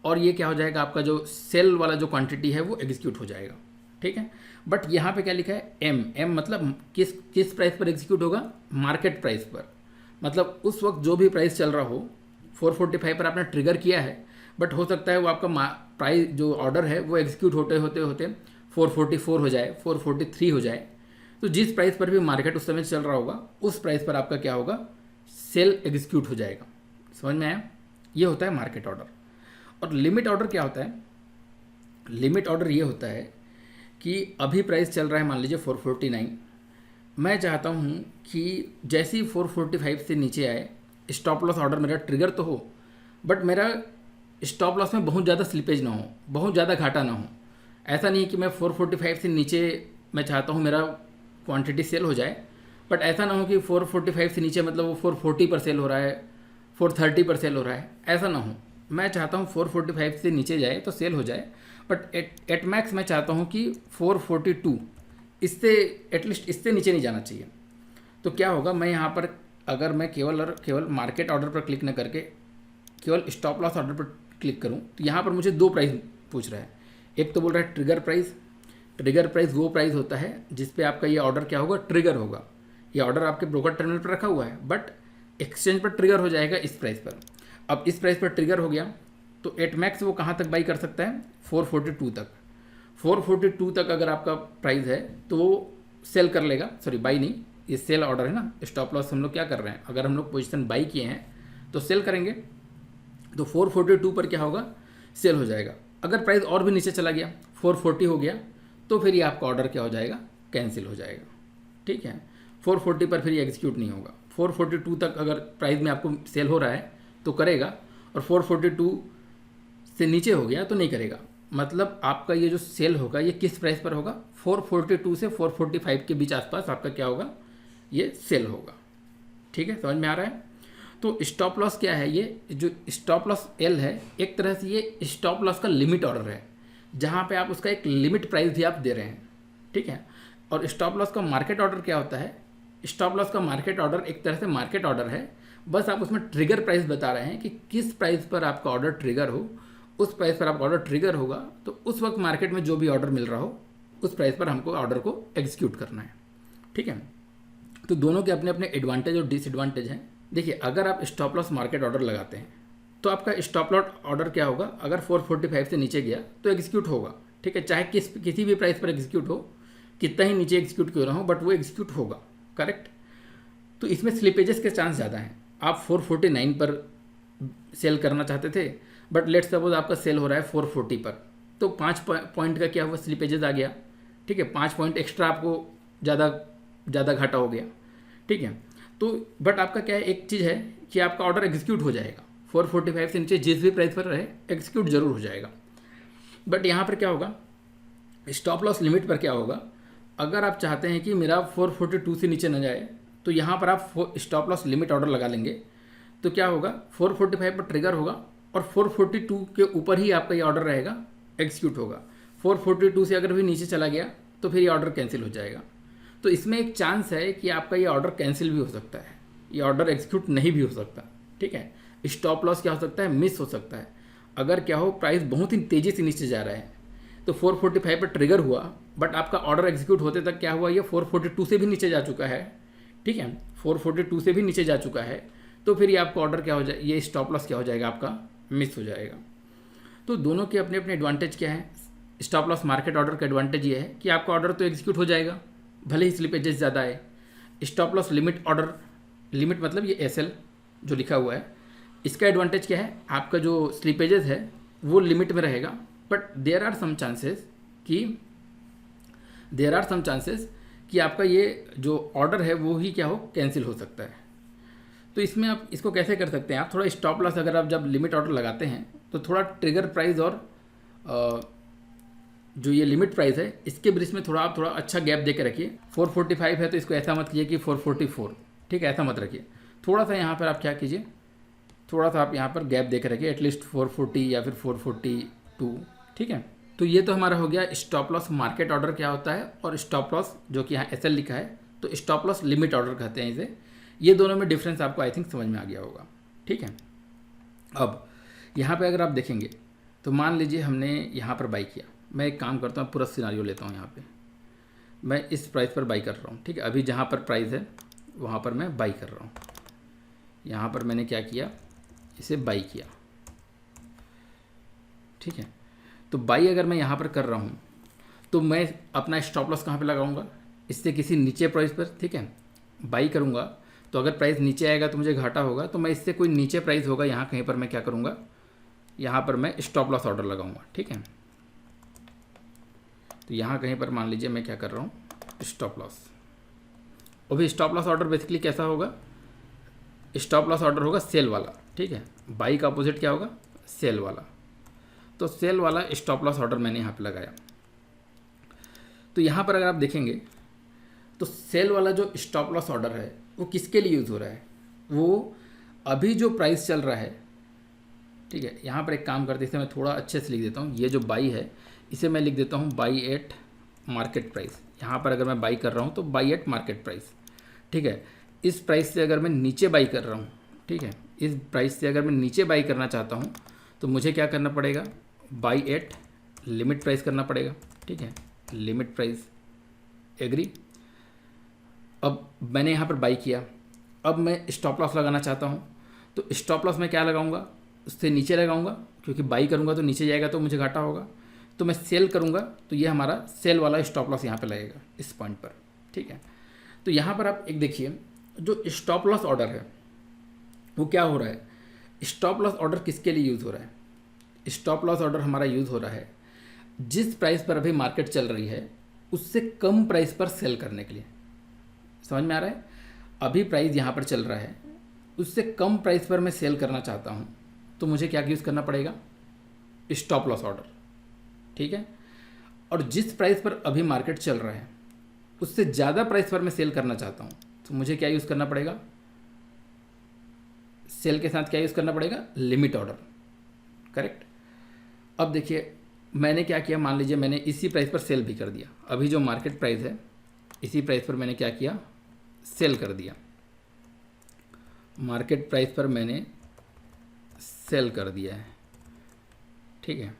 और ये क्या हो जाएगा, आपका जो सेल वाला जो क्वांटिटी है वो एग्जीक्यूट हो जाएगा, ठीक है। बट यहाँ पे क्या लिखा है, एम मतलब किस प्राइस पर एग्जीक्यूट होगा, मार्केट प्राइस पर, मतलब उस वक्त जो भी प्राइस चल रहा हो, 445 पर आपने ट्रिगर किया है, बट हो सकता है वो आपका प्राइस जो ऑर्डर है वो एग्जीक्यूट होते होते 444 हो जाए, 443 हो जाए, तो जिस प्राइस पर भी मार्केट उस समय चल रहा होगा, उस प्राइस पर आपका क्या होगा, सेल एग्जीक्यूट हो जाएगा। समझ में आया, ये होता है मार्केट ऑर्डर। और लिमिट ऑर्डर क्या होता है, लिमिट ऑर्डर ये होता है कि अभी प्राइस चल रहा है मान लीजिए 449, मैं चाहता हूँ कि जैसे ही 445 से नीचे आए, स्टॉप लॉस ऑर्डर मेरा ट्रिगर तो हो, बट मेरा स्टॉप लॉस में बहुत ज़्यादा स्लिपेज ना हो, बहुत ज़्यादा घाटा ना हो। ऐसा नहीं है कि मैं 445 से नीचे मैं चाहता हूँ मेरा क्वांटिटी सेल हो जाए, बट ऐसा ना हो कि 445 से नीचे मतलब वो 440 पर सेल हो रहा है, 430 पर सेल हो रहा है, ऐसा ना हो। मैं चाहता हूँ 445 से नीचे जाए तो सेल हो जाए, बट एट मैक्स मैं चाहता हूँ कि 442, इससे एटलीस्ट इससे नीचे नहीं जाना चाहिए। तो क्या होगा, मैं यहाँ पर अगर मैं केवल और केवल मार्केट ऑर्डर पर क्लिक न करके केवल स्टॉप लॉस ऑर्डर पर क्लिक करूँ, तो यहाँ पर मुझे दो प्राइस पूछ रहा है। एक तो बोल रहा है ट्रिगर प्राइस, ट्रिगर प्राइस वो प्राइस होता है जिस पे आपका ये ऑर्डर क्या होगा, ट्रिगर होगा। ये ऑर्डर आपके ब्रोकर टर्मिनल पर रखा हुआ है, बट एक्सचेंज पर ट्रिगर हो जाएगा इस प्राइस पर। अब इस प्राइस पर ट्रिगर हो गया तो एट मैक्स वो कहाँ तक बाई कर सकता है, 442 तक। 442 तक अगर आपका प्राइस है तो वो सेल कर लेगा, सॉरी बाई नहीं, ये सेल ऑर्डर है ना, स्टॉप लॉस हम लोग क्या कर रहे हैं, अगर हम लोग पोजीशन बाई किए हैं तो सेल करेंगे, तो 442 पर क्या होगा, सेल हो जाएगा। अगर प्राइस और भी नीचे चला गया, 440 हो गया, तो फिर ये आपका ऑर्डर क्या हो जाएगा, कैंसिल हो जाएगा, ठीक है। 440 पर फिर ये एग्जीक्यूट नहीं होगा। 442 तक अगर प्राइस में आपको सेल हो रहा है तो करेगा, और 442 से नीचे हो गया तो नहीं करेगा। मतलब आपका ये जो सेल होगा ये किस प्राइस पर होगा, 442 से 445 के बीच आसपास आपका क्या होगा, ये सेल होगा, ठीक है। समझ में आ रहा है। तो स्टॉप लॉस क्या है, ये जो स्टॉप लॉस एल है, एक तरह से ये स्टॉप लॉस का लिमिट ऑर्डर है, जहाँ पे आप उसका एक लिमिट प्राइस भी आप दे रहे हैं, ठीक है। और स्टॉप लॉस का मार्केट ऑर्डर क्या होता है, स्टॉप लॉस का मार्केट ऑर्डर एक तरह से मार्केट ऑर्डर है, बस आप उसमें ट्रिगर प्राइस बता रहे हैं कि किस प्राइस पर आपका ऑर्डर ट्रिगर हो, उस प्राइस पर आपका ऑर्डर ट्रिगर होगा तो उस वक्त मार्केट में जो भी ऑर्डर मिल रहा हो उस प्राइस पर हमको ऑर्डर को एग्जीक्यूट करना है, ठीक है। तो दोनों के अपने अपने एडवांटेज और डिसएडवांटेज हैं। देखिए, अगर आप स्टॉप लॉस मार्केट ऑर्डर लगाते हैं तो आपका स्टॉप लॉस ऑर्डर क्या होगा, अगर 445 से नीचे गया तो एग्जीक्यूट होगा, ठीक है, चाहे किसी भी प्राइस पर एग्जीक्यूट हो, कितना ही नीचे एग्जीक्यूट क्यों ना हो, बट वो एग्जीक्यूट होगा, करेक्ट। तो इसमें स्लिपेजेस के चांस ज़्यादा हैं। आप 449 पर सेल करना चाहते थे, बट लेट्स सपोज आपका सेल हो रहा है 440 पर, तो 5 पॉइंट का क्या हुआ, स्लिपेजेस आ गया, ठीक है, 5 पॉइंट एक्स्ट्रा आपको ज़्यादा घाटा हो गया, ठीक है। तो बट आपका क्या है, एक चीज़ है कि आपका ऑर्डर एग्जीक्यूट हो जाएगा, 445 से नीचे जिस भी प्राइस पर रहे एग्जीक्यूट जरूर हो जाएगा। बट यहाँ पर क्या होगा, स्टॉप लॉस लिमिट पर क्या होगा, अगर आप चाहते हैं कि मेरा 442 से नीचे न जाए तो यहाँ पर आप स्टॉप लॉस लिमिट ऑर्डर लगा लेंगे, तो क्या होगा, 445 पर ट्रिगर होगा और 442 के ऊपर ही आपका ये ऑर्डर रहेगा, एग्जीक्यूट होगा। 442 से अगर भी नीचे चला गया तो फिर ये ऑर्डर कैंसिल हो जाएगा। तो इसमें एक चांस है कि आपका ये ऑर्डर कैंसिल भी हो सकता है, ये ऑर्डर एग्जीक्यूट नहीं भी हो सकता, ठीक है। स्टॉप लॉस क्या हो सकता है, मिस हो सकता है। अगर क्या हो, प्राइस बहुत ही तेज़ी से नीचे जा रहा है तो 445 पर ट्रिगर हुआ, बट आपका ऑर्डर एग्जीक्यूट होते तक क्या हुआ, ये 442 से भी नीचे जा चुका है, ठीक है, 442 से भी नीचे जा चुका है, तो फिर ये आपका ऑर्डर क्या हो जाए, ये स्टॉप लॉस क्या हो जाएगा, आपका मिस हो जाएगा। तो दोनों के अपने अपने एडवांटेज क्या है। स्टॉप लॉस मार्केट ऑर्डर का एडवांटेज ये है कि आपका ऑर्डर तो एग्जीक्यूट हो जाएगा, भले ही स्लिपेजेस ज़्यादा है। Stop loss limit order, limit मतलब ये एसएल जो लिखा हुआ है, इसका एडवांटेज क्या है, आपका जो स्लिपेजेस है वो लिमिट में रहेगा, but there are some chances कि आपका ये जो ऑर्डर है वो ही क्या हो, कैंसिल हो सकता है। तो इसमें आप इसको कैसे कर सकते हैं, आप थोड़ा स्टॉप लॉस अगर आप जब लिमिट ऑर्डर लगाते हैं तो थोड़ा ट्रिगर प्राइस और जो ये लिमिट प्राइस है इसके बीच में थोड़ा अच्छा गैप दे के रखिए। 445 है तो इसको ऐसा मत कीजिए कि 444, ठीक है, ऐसा मत रखिए। थोड़ा सा यहाँ पर आप क्या कीजिए, थोड़ा सा आप यहाँ पर गैप दे के रखिए, एटलीस्ट 440 या फिर 442, ठीक है। तो ये तो हमारा हो गया स्टॉप लॉस मार्केट ऑर्डर क्या होता है, और स्टॉप लॉस जो कि यहाँ एसएल लिखा है तो स्टॉप लॉस लिमिट ऑर्डर कहते हैं इसे। ये दोनों में डिफरेंस आपको आई थिंक समझ में आ गया होगा, ठीक है। अब यहाँ पे अगर आप देखेंगे तो मान लीजिए हमने यहाँ पर बाई किया, मैं एक काम करता हूँ, पूरा सिनारियो लेता हूँ, यहाँ पे मैं इस प्राइस पर बाई कर रहा हूँ, ठीक है। अभी जहाँ पर प्राइस है वहाँ पर मैं बाई कर रहा हूँ। यहाँ पर मैंने क्या किया, इसे बाई किया, ठीक है। तो बाई अगर मैं यहाँ पर कर रहा हूँ तो मैं अपना स्टॉप लॉस कहाँ पे लगाऊंगा, इससे किसी नीचे प्राइस पर, ठीक है। बाई करूँगा तो अगर प्राइस नीचे आएगा तो मुझे घाटा होगा, तो मैं इससे कोई नीचे प्राइस होगा यहाँ कहीं पर मैं क्या करूँगा, यहाँ पर मैं स्टॉप लॉस ऑर्डर लगाऊंगा, ठीक है। तो यहाँ कहीं पर मान लीजिए मैं क्या कर रहा हूँ, स्टॉप लॉस। और भी स्टॉप लॉस ऑर्डर बेसिकली कैसा होगा, स्टॉप लॉस ऑर्डर होगा सेल वाला, ठीक है। बाई का अपोजिट क्या होगा, सेल वाला। तो सेल वाला स्टॉप लॉस ऑर्डर मैंने यहाँ पे लगाया। तो यहाँ पर अगर आप देखेंगे तो सेल वाला जो स्टॉप लॉस ऑर्डर है वो किसके लिए यूज़ हो रहा है, वो अभी जो प्राइस चल रहा है, ठीक है। यहाँ पर एक काम करते इसे मैं थोड़ा अच्छे से लिख देता हूँ, ये जो बाई है इसे मैं लिख देता हूँ बाई एट मार्केट प्राइस। यहाँ पर अगर मैं बाई कर रहा हूँ तो बाई एट मार्केट प्राइस, ठीक है। इस प्राइस से अगर मैं नीचे बाई कर रहा हूँ, ठीक है, इस प्राइस से अगर मैं नीचे बाई करना चाहता हूँ तो मुझे क्या करना पड़ेगा, बाई एट लिमिट प्राइस करना पड़ेगा, ठीक है। Limit price agree. अब मैंने यहाँ पर बाई किया, अब मैं स्टॉप लॉस लगाना चाहता हूँ, तो स्टॉप लॉस मैं क्या लगाऊंगा, उससे नीचे लगाऊंगा, क्योंकि बाई करूंगा तो नीचे जाएगा तो मुझे घाटा होगा। तो मैं सेल करूंगा तो ये हमारा सेल वाला स्टॉप लॉस यहाँ पे लगेगा इस पॉइंट पर, ठीक है। तो यहाँ पर आप एक देखिए, जो स्टॉप लॉस ऑर्डर है वो क्या हो रहा है, स्टॉप लॉस ऑर्डर किसके लिए यूज़ हो रहा है, स्टॉप लॉस ऑर्डर हमारा यूज़ हो रहा है जिस प्राइस पर अभी मार्केट चल रही है उससे कम प्राइस पर सेल करने के लिए। समझ में आ रहा है, अभी प्राइस यहाँ पर चल रहा है, उससे कम प्राइस पर मैं सेल करना चाहता हूँ तो मुझे क्या यूज़ करना पड़ेगा, स्टॉप लॉस ऑर्डर, ठीक है। और जिस प्राइस पर अभी मार्केट चल रहा है उससे ज़्यादा प्राइस पर मैं सेल करना चाहता हूँ तो मुझे क्या यूज़ करना पड़ेगा, सेल के साथ क्या यूज़ करना पड़ेगा, लिमिट ऑर्डर, करेक्ट। अब देखिए मैंने क्या किया, मान लीजिए मैंने इसी प्राइस पर सेल भी कर दिया, अभी जो मार्केट प्राइस है इसी प्राइस पर मैंने क्या किया, सेल कर दिया, मार्केट प्राइस पर मैंने सेल कर दिया है, ठीक है।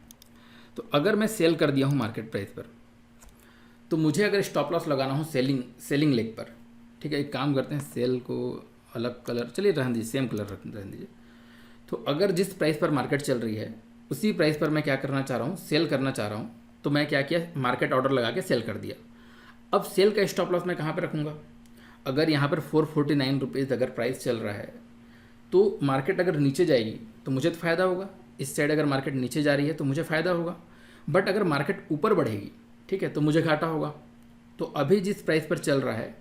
तो अगर मैं सेल कर दिया हूँ मार्केट प्राइस पर तो मुझे अगर स्टॉप लॉस लगाना हो सेलिंग लेग पर, ठीक है। एक काम करते हैं, सेल को अलग कलर, चलिए रहने दीजिए, सेम कलर रहने दीजिए। तो अगर जिस प्राइस पर मार्केट चल रही है उसी प्राइस पर मैं क्या करना चाह रहा हूँ, सेल करना चाह रहा हूँ, तो मैं क्या किया, मार्केट ऑर्डर लगा के सेल कर दिया। अब सेल का स्टॉप लॉस मैं कहाँ पर रखूँगा, अगर यहाँ पर 449 रुपीज़ अगर प्राइस चल रहा है तो मार्केट अगर नीचे जाएगी तो मुझे तो फ़ायदा होगा, इस साइड अगर मार्केट नीचे जा रही है तो मुझे फ़ायदा होगा, बट अगर मार्केट ऊपर बढ़ेगी, ठीक है, तो मुझे घाटा होगा। तो अभी जिस प्राइस पर चल रहा है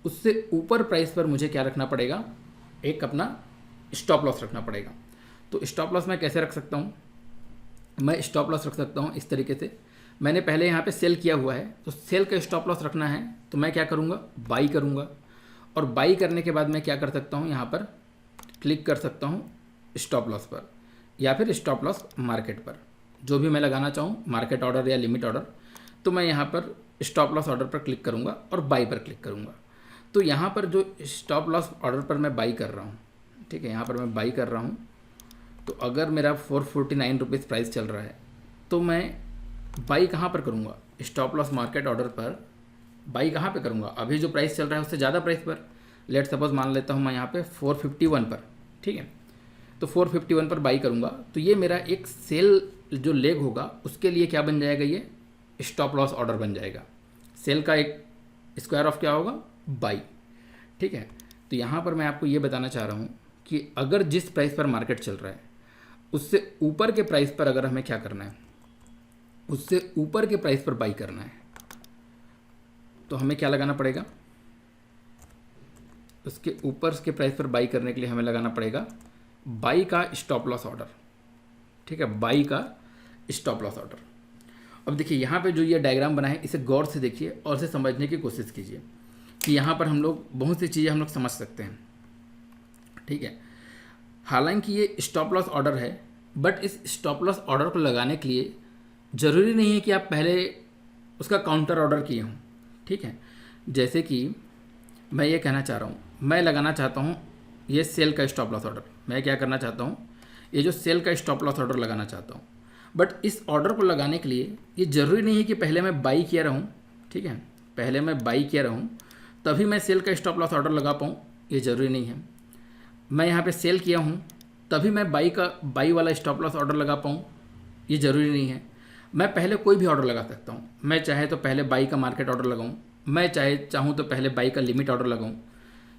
उससे ऊपर प्राइस पर मुझे क्या रखना पड़ेगा, एक अपना स्टॉप लॉस रखना पड़ेगा। तो स्टॉप लॉस मैं कैसे रख सकता हूँ, मैं स्टॉप लॉस रख सकता हूँ इस तरीके से, मैंने पहले यहाँ पे सेल किया हुआ है तो सेल का स्टॉप लॉस रखना है तो मैं क्या करूँगा, बाई करूँगा, और बाई करने के बाद मैं क्या कर सकता हूँ, यहाँ पर क्लिक कर सकता हूँ स्टॉप लॉस पर या फिर स्टॉप लॉस मार्केट पर, जो भी मैं लगाना चाहूँ, मार्केट ऑर्डर या लिमिट ऑर्डर। तो मैं यहाँ पर स्टॉप लॉस ऑर्डर पर क्लिक करूँगा और बाई पर क्लिक करूँगा। तो यहाँ पर जो स्टॉप लॉस ऑर्डर पर मैं बाई कर रहा हूँ, ठीक है, यहाँ पर मैं बाई कर रहा हूँ, तो अगर मेरा 449 रुपीज़ प्राइस चल रहा है तो मैं बाई कहाँ पर करूँगा, स्टॉप लॉस मार्केट ऑर्डर पर बाई कहाँ पे करूँगा, अभी जो प्राइस चल रहा है उससे ज़्यादा प्राइस पर, लेट सपोज मान लेता हूँ मैं यहाँ पे 451 पर, ठीक है। तो 451 पर बाई करूँगा तो ये मेरा एक सेल जो लेग होगा उसके लिए क्या बन जाएगा, ये स्टॉप लॉस ऑर्डर बन जाएगा। सेल का एक स्क्वायर ऑफ क्या होगा, बाई। ठीक है, तो यहाँ पर मैं आपको ये बताना चाह रहा हूँ कि अगर जिस प्राइस पर मार्केट चल रहा है उससे ऊपर के प्राइस पर अगर हमें क्या करना है, उससे ऊपर के प्राइस पर बाई करना है, तो हमें क्या लगाना पड़ेगा, उसके ऊपर के प्राइस पर बाई करने के लिए हमें लगाना पड़ेगा बाई का स्टॉप लॉस ऑर्डर। ठीक है, बाई का स्टॉप लॉस ऑर्डर। अब देखिए यहाँ पे जो ये डायग्राम बना है इसे गौर से देखिए और इसे समझने की कोशिश कीजिए कि यहाँ पर हम लोग बहुत सी चीज़ें हम लोग समझ सकते हैं। ठीक है, हालांकि ये स्टॉप लॉस ऑर्डर है, बट इस स्टॉप लॉस ऑर्डर को लगाने के लिए ज़रूरी नहीं है कि आप पहले उसका काउंटर ऑर्डर किए हों। ठीक है, जैसे कि मैं ये कहना चाह रहा हूँ, मैं लगाना चाहता हूँ ये सेल का स्टॉप लॉस ऑर्डर। मैं क्या करना चाहता हूँ, ये जो सेल का स्टॉप लॉस ऑर्डर लगाना चाहता हूँ, बट इस ऑर्डर को लगाने के लिए ये ज़रूरी नहीं है कि पहले मैं बाई किया रहूँ। ठीक है, पहले मैं बाई किया रहूँ तभी मैं सेल का स्टॉप लॉस ऑर्डर लगा पाऊँ, ये ज़रूरी नहीं है। मैं यहाँ पे सेल किया हूँ तभी मैं बाई वाला स्टॉप लॉस ऑर्डर लगा पाऊँ, ये ज़रूरी नहीं है। मैं पहले कोई भी ऑर्डर लगा सकता हूँ। मैं चाहे तो पहले बाई का मार्केट ऑर्डर लगाऊँ, मैं चाहूँ तो पहले बाई का लिमिट ऑर्डर लगाऊँ,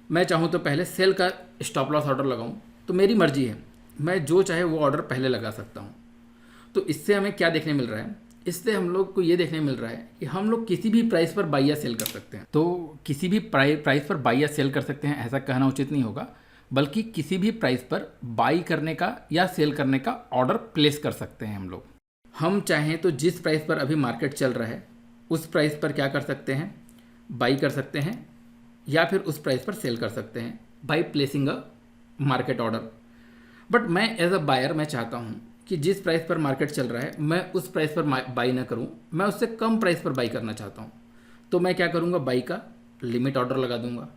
मैं चाहूँ तो पहले सेल का स्टॉप लॉस ऑर्डर लगाऊँ, तो मेरी मर्जी है, मैं जो चाहे वो ऑर्डर पहले लगा सकता हूँ। तो इससे हमें क्या देखने मिल रहा है, इससे हम लोग को ये देखने मिल रहा है कि हम लोग किसी भी प्राइस पर बाई या सेल कर सकते हैं। तो किसी भी प्राइस पर बाई या सेल कर सकते हैं ऐसा कहना उचित नहीं होगा, बल्कि किसी भी प्राइस पर बाई करने का या सेल करने का ऑर्डर प्लेस कर सकते हैं हम लोग। हम चाहें तो जिस प्राइस पर अभी मार्केट चल रहा है उस प्राइस पर क्या कर सकते हैं, बाई कर सकते हैं, या फिर उस प्राइस पर सेल कर सकते हैं by placing a market order. But मैं एज अ बायर मैं चाहता हूँ कि जिस प्राइस पर मार्केट चल रहा है मैं उस प्राइस पर बाई ना करूँ, मैं उससे कम प्राइस पर बाई करना चाहता हूँ। तो मैं क्या करूँगा, बाई का लिमिट ऑर्डर लगा दूंगा।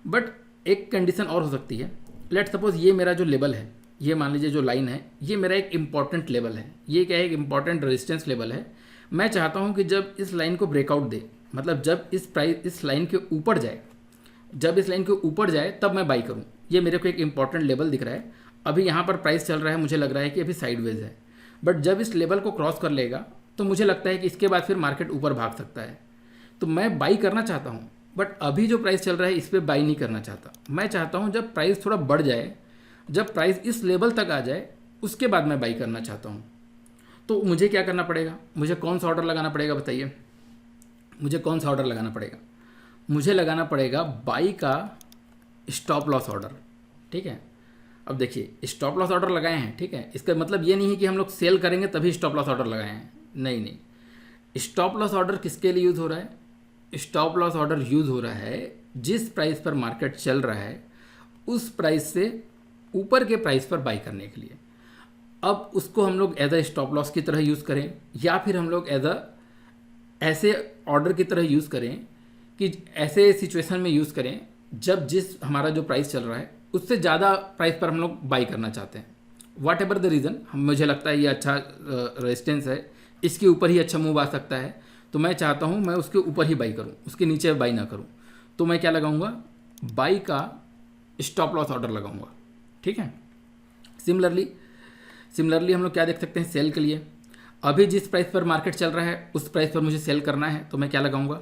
बट एक कंडीशन और हो सकती है, लेट सपोज ये मेरा जो लेवल है, ये मान लीजिए जो लाइन है, ये मेरा एक इंपॉर्टेंट लेवल है, ये क्या है, एक इंपॉर्टेंट रेजिस्टेंस लेवल है। मैं चाहता हूँ कि जब इस लाइन को ब्रेकआउट दे, मतलब जब इस लाइन के ऊपर जाए, जब इस लाइन के ऊपर जाए तब मैं बाई करूँ। ये मेरे को एक इंपॉर्टेंट लेवल दिख रहा है। अभी यहाँ पर प्राइस चल रहा है, मुझे लग रहा है कि अभी साइडवेज है, बट जब इस लेवल को क्रॉस कर लेगा तो मुझे लगता है कि इसके बाद फिर मार्केट ऊपर भाग सकता है। तो मैं बाई करना चाहता हूँ, बट अभी जो प्राइस चल रहा है इस पर बाई नहीं करना चाहता। मैं चाहता हूँ जब प्राइस थोड़ा बढ़ जाए, जब प्राइस इस लेवल तक आ जाए, उसके बाद मैं बाई करना चाहता हूँ। तो मुझे क्या करना पड़ेगा, मुझे कौन सा ऑर्डर लगाना पड़ेगा, बताइए मुझे कौन सा ऑर्डर लगाना पड़ेगा। मुझे लगाना पड़ेगा बाई का स्टॉप लॉस ऑर्डर। ठीक है, अब देखिए स्टॉप लॉस ऑर्डर लगाए हैं, ठीक है, इसका मतलब ये नहीं है कि हम लोग सेल करेंगे तभी स्टॉप लॉस ऑर्डर लगाए हैं, नहीं। स्टॉप लॉस ऑर्डर किसके लिए यूज़ हो रहा है, स्टॉप लॉस ऑर्डर यूज़ हो रहा है जिस प्राइस पर मार्केट चल रहा है उस प्राइस से ऊपर के प्राइस पर बाई करने के लिए। अब उसको हम लोग एज अ स्टॉप लॉस की तरह यूज़ करें, या फिर हम लोग एज अ ऐसे ऑर्डर की तरह यूज़ करें कि ऐसे सिचुएशन में यूज़ करें जब जिस हमारा जो प्राइस चल रहा है उससे ज़्यादा प्राइस पर हम लोग बाई करना चाहते हैं। वाट एवर द रीज़न, मुझे लगता है ये अच्छा रेजिस्टेंस है, इसके ऊपर ही अच्छा मूव आ सकता है, तो मैं चाहता हूँ मैं उसके ऊपर ही बाई करूँ, उसके नीचे बाई ना करूँ। तो मैं क्या लगाऊंगा, बाई का स्टॉप लॉस ऑर्डर लगाऊंगा। ठीक है, सिमिलरली हम लोग क्या देख सकते हैं, सेल के लिए अभी जिस प्राइस पर मार्केट चल रहा है उस प्राइस पर मुझे सेल करना है, तो मैं क्या लगाऊंगा,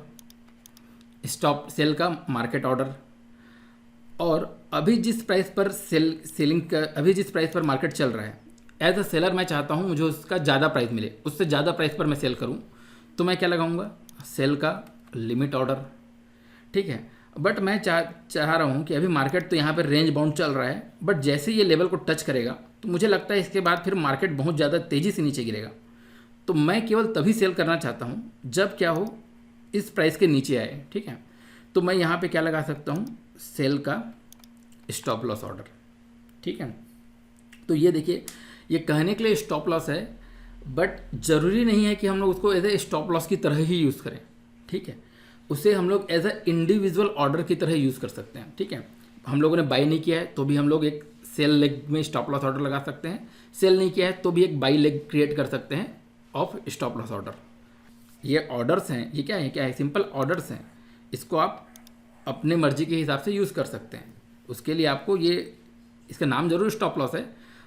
स्टॉप सेल का मार्केट ऑर्डर। और अभी जिस प्राइस पर अभी जिस प्राइस पर मार्केट चल रहा है, एज अ सेलर मैं चाहता हूँ मुझे उसका ज़्यादा प्राइस मिले, उससे ज़्यादा प्राइस पर मैं सेल करूँ, तो मैं क्या लगाऊंगा, सेल का लिमिट ऑर्डर। ठीक है, बट मैं चाह रहा हूँ कि अभी मार्केट तो यहाँ पर रेंज बाउंड चल रहा है, बट जैसे ये लेवल को टच करेगा तो मुझे लगता है इसके बाद फिर मार्केट बहुत ज़्यादा तेज़ी से नीचे गिरेगा। तो मैं केवल तभी सेल करना चाहता हूँ जब क्या हो, इस प्राइस के नीचे आए। ठीक है, तो मैं यहाँ पे क्या लगा सकता हूँ, सेल का स्टॉप लॉस ऑर्डर। ठीक है, तो ये देखिए ये कहने के लिए स्टॉप लॉस है, बट ज़रूरी नहीं है कि हम लोग उसको एज ए स्टॉप लॉस की तरह ही यूज़ करें। ठीक है, उसे हम लोग एज ए इंडिविजुअल ऑर्डर की तरह यूज़ कर सकते हैं। ठीक है, हम लोगों ने बाई नहीं किया है तो भी हम लोग एक सेल लेग में स्टॉप लॉस ऑर्डर लगा सकते हैं, सेल नहीं किया है तो भी एक बाई लेग क्रिएट कर सकते हैं ऑफ स्टॉप लॉस ऑर्डर। ये ऑर्डर्स हैं, ये क्या है, सिंपल ऑर्डर्स हैं, इसको आप अपने मर्जी के हिसाब से यूज़ कर सकते हैं। उसके लिए आपको ये, इसका नाम जरूर स्टॉप लॉस है,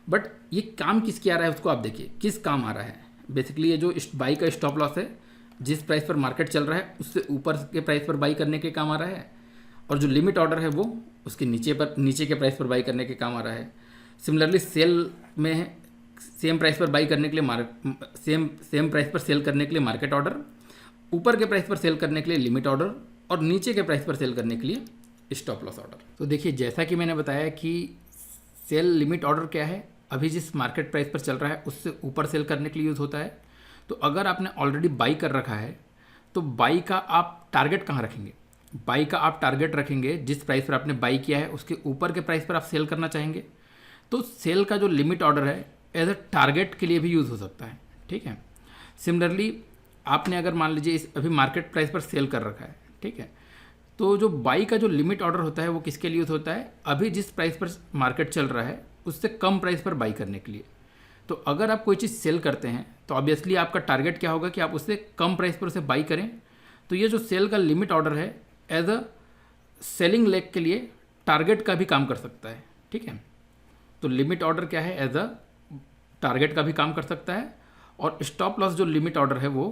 बट ये काम किसके आ रहा है उसको आप देखिए, किस काम आ रहा है। बेसिकली ये जो बाई का स्टॉप लॉस है जिस प्राइस पर मार्केट चल रहा है उससे ऊपर के प्राइस पर बाई करने के काम आ रहा है, और जो लिमिट ऑर्डर है वो उसके नीचे के प्राइस पर बाई करने के काम आ रहा है। सिमिलरली सेल में सेम प्राइस पर बाई करने के लिए सेम प्राइस पर सेल करने के लिए मार्केट ऑर्डर, ऊपर के प्राइस पर सेल करने के लिए लिमिट ऑर्डर, और नीचे के प्राइस पर सेल करने के लिए स्टॉप लॉस ऑर्डर। तो देखिए, जैसा कि मैंने बताया कि सेल लिमिट ऑर्डर क्या है, अभी जिस मार्केट प्राइस पर चल रहा है उससे ऊपर सेल करने के लिए यूज़ होता है। तो अगर आपने ऑलरेडी बाई कर रखा है तो बाई का आप टारगेट कहाँ रखेंगे? बाई का आप टारगेट रखेंगे जिस प्राइस पर आपने बाई किया है उसके ऊपर के प्राइस पर आप सेल करना चाहेंगे। तो सेल का जो लिमिट ऑर्डर है एज अ टारगेट के लिए भी यूज़ हो सकता है, ठीक है। सिमिलरली आपने अगर मान लीजिए इस अभी मार्केट प्राइस पर सेल कर रखा है, ठीक है, तो जो बाई का जो लिमिट ऑर्डर होता है वो किसके लिए यूज़ होता है? अभी जिस प्राइस पर मार्केट चल रहा है उससे कम प्राइस पर बाई करने के लिए। तो अगर आप कोई चीज़ सेल करते हैं तो ऑब्वियसली आपका टारगेट क्या होगा कि आप उससे कम प्राइस पर उसे बाई करें। तो ये जो सेल का लिमिट ऑर्डर है एज अ सेलिंग लेग के लिए टारगेट का भी काम कर सकता है, ठीक है। तो लिमिट ऑर्डर क्या है? एज अ टारगेट का भी काम कर सकता है। और स्टॉप लॉस जो लिमिट ऑर्डर है वो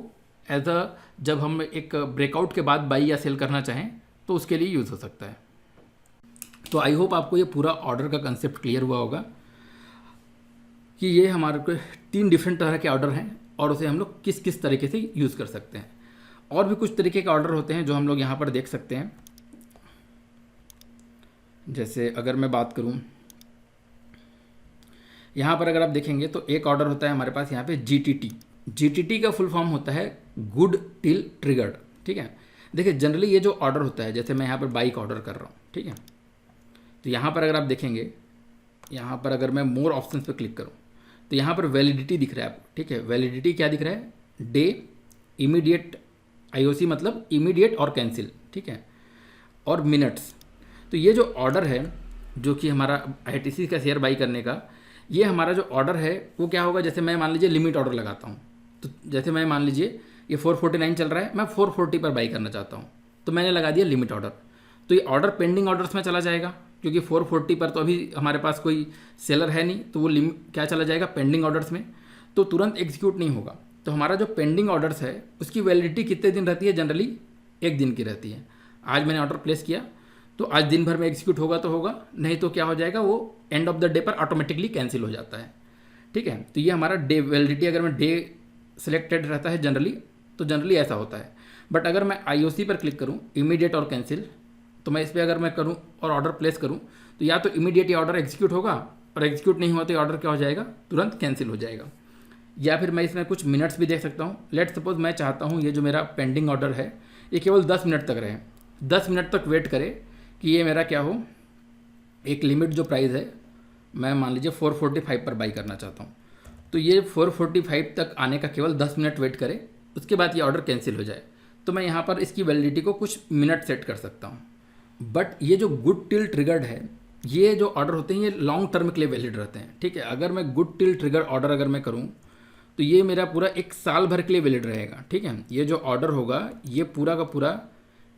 एज अ जब हम एक ब्रेकआउट के बाद बाई या सेल करना चाहें तो उसके लिए यूज़ हो सकता है। तो आई होप आपको ये पूरा ऑर्डर का कंसेप्ट क्लियर हुआ होगा कि ये हमारे को 3 डिफरेंट तरह के ऑर्डर हैं और उसे हम लोग किस किस तरीके से यूज़ कर सकते हैं। और भी कुछ तरीके के ऑर्डर होते हैं जो हम लोग यहाँ पर देख सकते हैं। जैसे अगर मैं बात करूँ, यहाँ पर अगर आप देखेंगे तो एक ऑर्डर होता है हमारे पास यहाँ पे GTT का फुल फॉर्म होता है गुड टिल ट्रिगर्ड, ठीक है। देखिए जनरली ये जो ऑर्डर होता है, जैसे मैं यहाँ पर बाइक ऑर्डर कर रहा हूँ, ठीक है, तो यहाँ पर अगर आप देखेंगे, यहाँ पर अगर मैं मोर ऑप्शन पर क्लिक करूँ तो यहाँ पर वैलिडिटी दिख रहा है आपको, ठीक है। वैलिडिटी क्या दिख रहा है? डे, इमीडिएट, IOC मतलब इमीडिएट और कैंसिल, ठीक है, और मिनट्स। तो ये जो ऑर्डर है जो कि हमारा ITC का शेयर बाई करने का, ये हमारा जो ऑर्डर है वो क्या होगा? जैसे मैं मान लीजिए लिमिट ऑर्डर लगाता हूँ, तो जैसे मैं मान लीजिए ये 449 चल रहा है, मैं 440 पर बाई करना चाहता हूँ, तो मैंने लगा दिया लिमिट ऑर्डर। तो ये ऑर्डर पेंडिंग ऑर्डर्स में चला जाएगा क्योंकि 440 पर तो अभी हमारे पास कोई सेलर है नहीं, तो वो क्या चला जाएगा? पेंडिंग ऑर्डर्स में, तो तुरंत एग्जीक्यूट नहीं होगा। तो हमारा जो पेंडिंग ऑर्डर्स है उसकी वैलिडिटी कितने दिन रहती है? जनरली 1 दिन की रहती है। आज मैंने ऑर्डर प्लेस किया तो आज दिन भर में एग्जीक्यूट होगा तो होगा, नहीं तो क्या हो जाएगा? वो एंड ऑफ द डे पर ऑटोमेटिकली कैंसिल हो जाता है, ठीक है। तो ये हमारा डे वैलिडिटी, अगर मैं डे सिलेक्टेड रहता है जनरली, तो जनरली ऐसा होता है। बट अगर मैं IOC पर क्लिक करूँ, इमीडिएट और कैंसिल, तो मैं इस पर अगर मैं करूँ और ऑर्डर प्लेस करूँ तो या तो इमीडिएट ये ऑर्डर एग्जीक्यूट होगा, और एग्जीक्यूट नहीं हुआ तो ये ऑर्डर क्या हो जाएगा? तुरंत कैंसिल हो जाएगा। या फिर मैं इसमें कुछ मिनट्स भी देख सकता हूँ। लेट सपोज मैं चाहता हूँ ये जो मेरा पेंडिंग ऑर्डर है ये केवल 10 मिनट तक रहे, 10 मिनट तक वेट करे कि ये मेरा क्या हो, एक लिमिट जो प्राइस है मैं मान लीजिए 445 पर बाई करना चाहता हूँ, तो ये 445 तक आने का केवल 10 मिनट वेट करे, उसके बाद ये ऑर्डर कैंसिल हो जाए। तो मैं यहाँ पर इसकी वैलिडिटी को कुछ मिनट सेट कर सकता हूँ। बट ये जो गुड टिल ट्रिगर्ड है, ये जो ऑर्डर होते हैं ये लॉन्ग टर्म के लिए वैलिड रहते हैं, ठीक है। अगर मैं गुड टिल ट्रिगर ऑर्डर अगर मैं करूँ तो ये मेरा पूरा 1 साल भर के लिए वैलिड रहेगा, ठीक है। ये जो ऑर्डर होगा ये पूरा का पूरा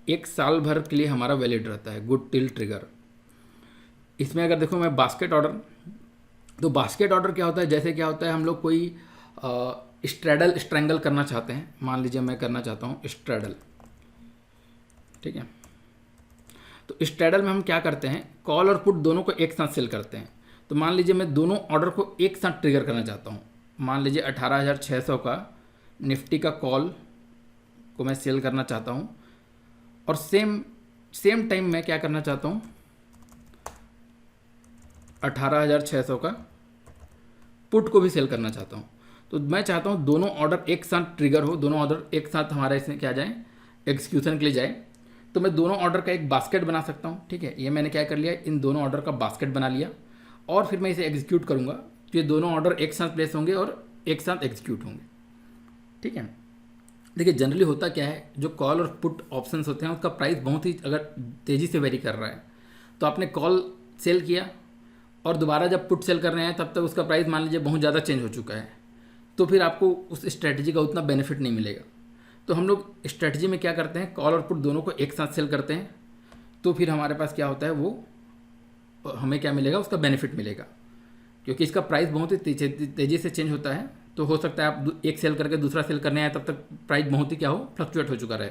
1 साल भर के लिए हमारा वैलिड रहता है, गुड टिल ट्रिगर। इसमें अगर देखो मैं बास्केट ऑर्डर, तो बास्केट ऑर्डर क्या होता है? जैसे क्या होता है, हम लोग कोई स्ट्रैंगल करना चाहते हैं, मान लीजिए मैं करना चाहता हूँ स्ट्रैडल, ठीक है। तो स्ट्रैडल में हम क्या करते हैं? कॉल और पुट दोनों को एक साथ सेल करते हैं। तो मान लीजिए मैं दोनों ऑर्डर को एक साथ ट्रिगर करना चाहता हूँ। मान लीजिए 18,600 का निफ्टी का कॉल को मैं सेल करना चाहता हूँ, और सेम टाइम मैं क्या करना चाहता हूँ? 18,600 का पुट को भी सेल करना चाहता हूँ। तो मैं चाहता हूँ दोनों ऑर्डर एक साथ ट्रिगर हो, दोनों ऑर्डर एक साथ हमारा इसमें क्या जाए, एग्जीक्यूशन के लिए जाए। तो मैं दोनों ऑर्डर का एक बास्केट बना सकता हूँ, ठीक है। ये मैंने क्या कर लिया, इन दोनों ऑर्डर का बास्केट बना लिया, और फिर मैं इसे एग्जीक्यूट करूँगा तो ये दोनों ऑर्डर एक साथ प्लेस होंगे और एक साथ एग्जीक्यूट होंगे, ठीक है। देखिए जनरली होता क्या है, जो कॉल और पुट ऑप्शंस होते हैं उसका प्राइस बहुत ही अगर तेज़ी से वेरी कर रहा है, तो आपने कॉल सेल किया और दोबारा जब पुट सेल कर रहे हैं तब तक उसका प्राइस मान लीजिए बहुत ज़्यादा चेंज हो चुका है, तो फिर आपको उस स्ट्रैटेजी का उतना बेनिफिट नहीं मिलेगा। तो हम लोग स्ट्रैटेजी में क्या करते हैं, कॉल और पुट दोनों को एक साथ सेल करते हैं, तो फिर हमारे पास क्या होता है, वो हमें क्या मिलेगा, उसका बेनिफिट मिलेगा, क्योंकि इसका प्राइस बहुत ही तेज़ी से चेंज होता है। तो हो सकता है आप एक सेल करके दूसरा सेल करने आए तब तक प्राइस बहुत ही क्या हो, फ्लक्चुएट हो चुका रहे।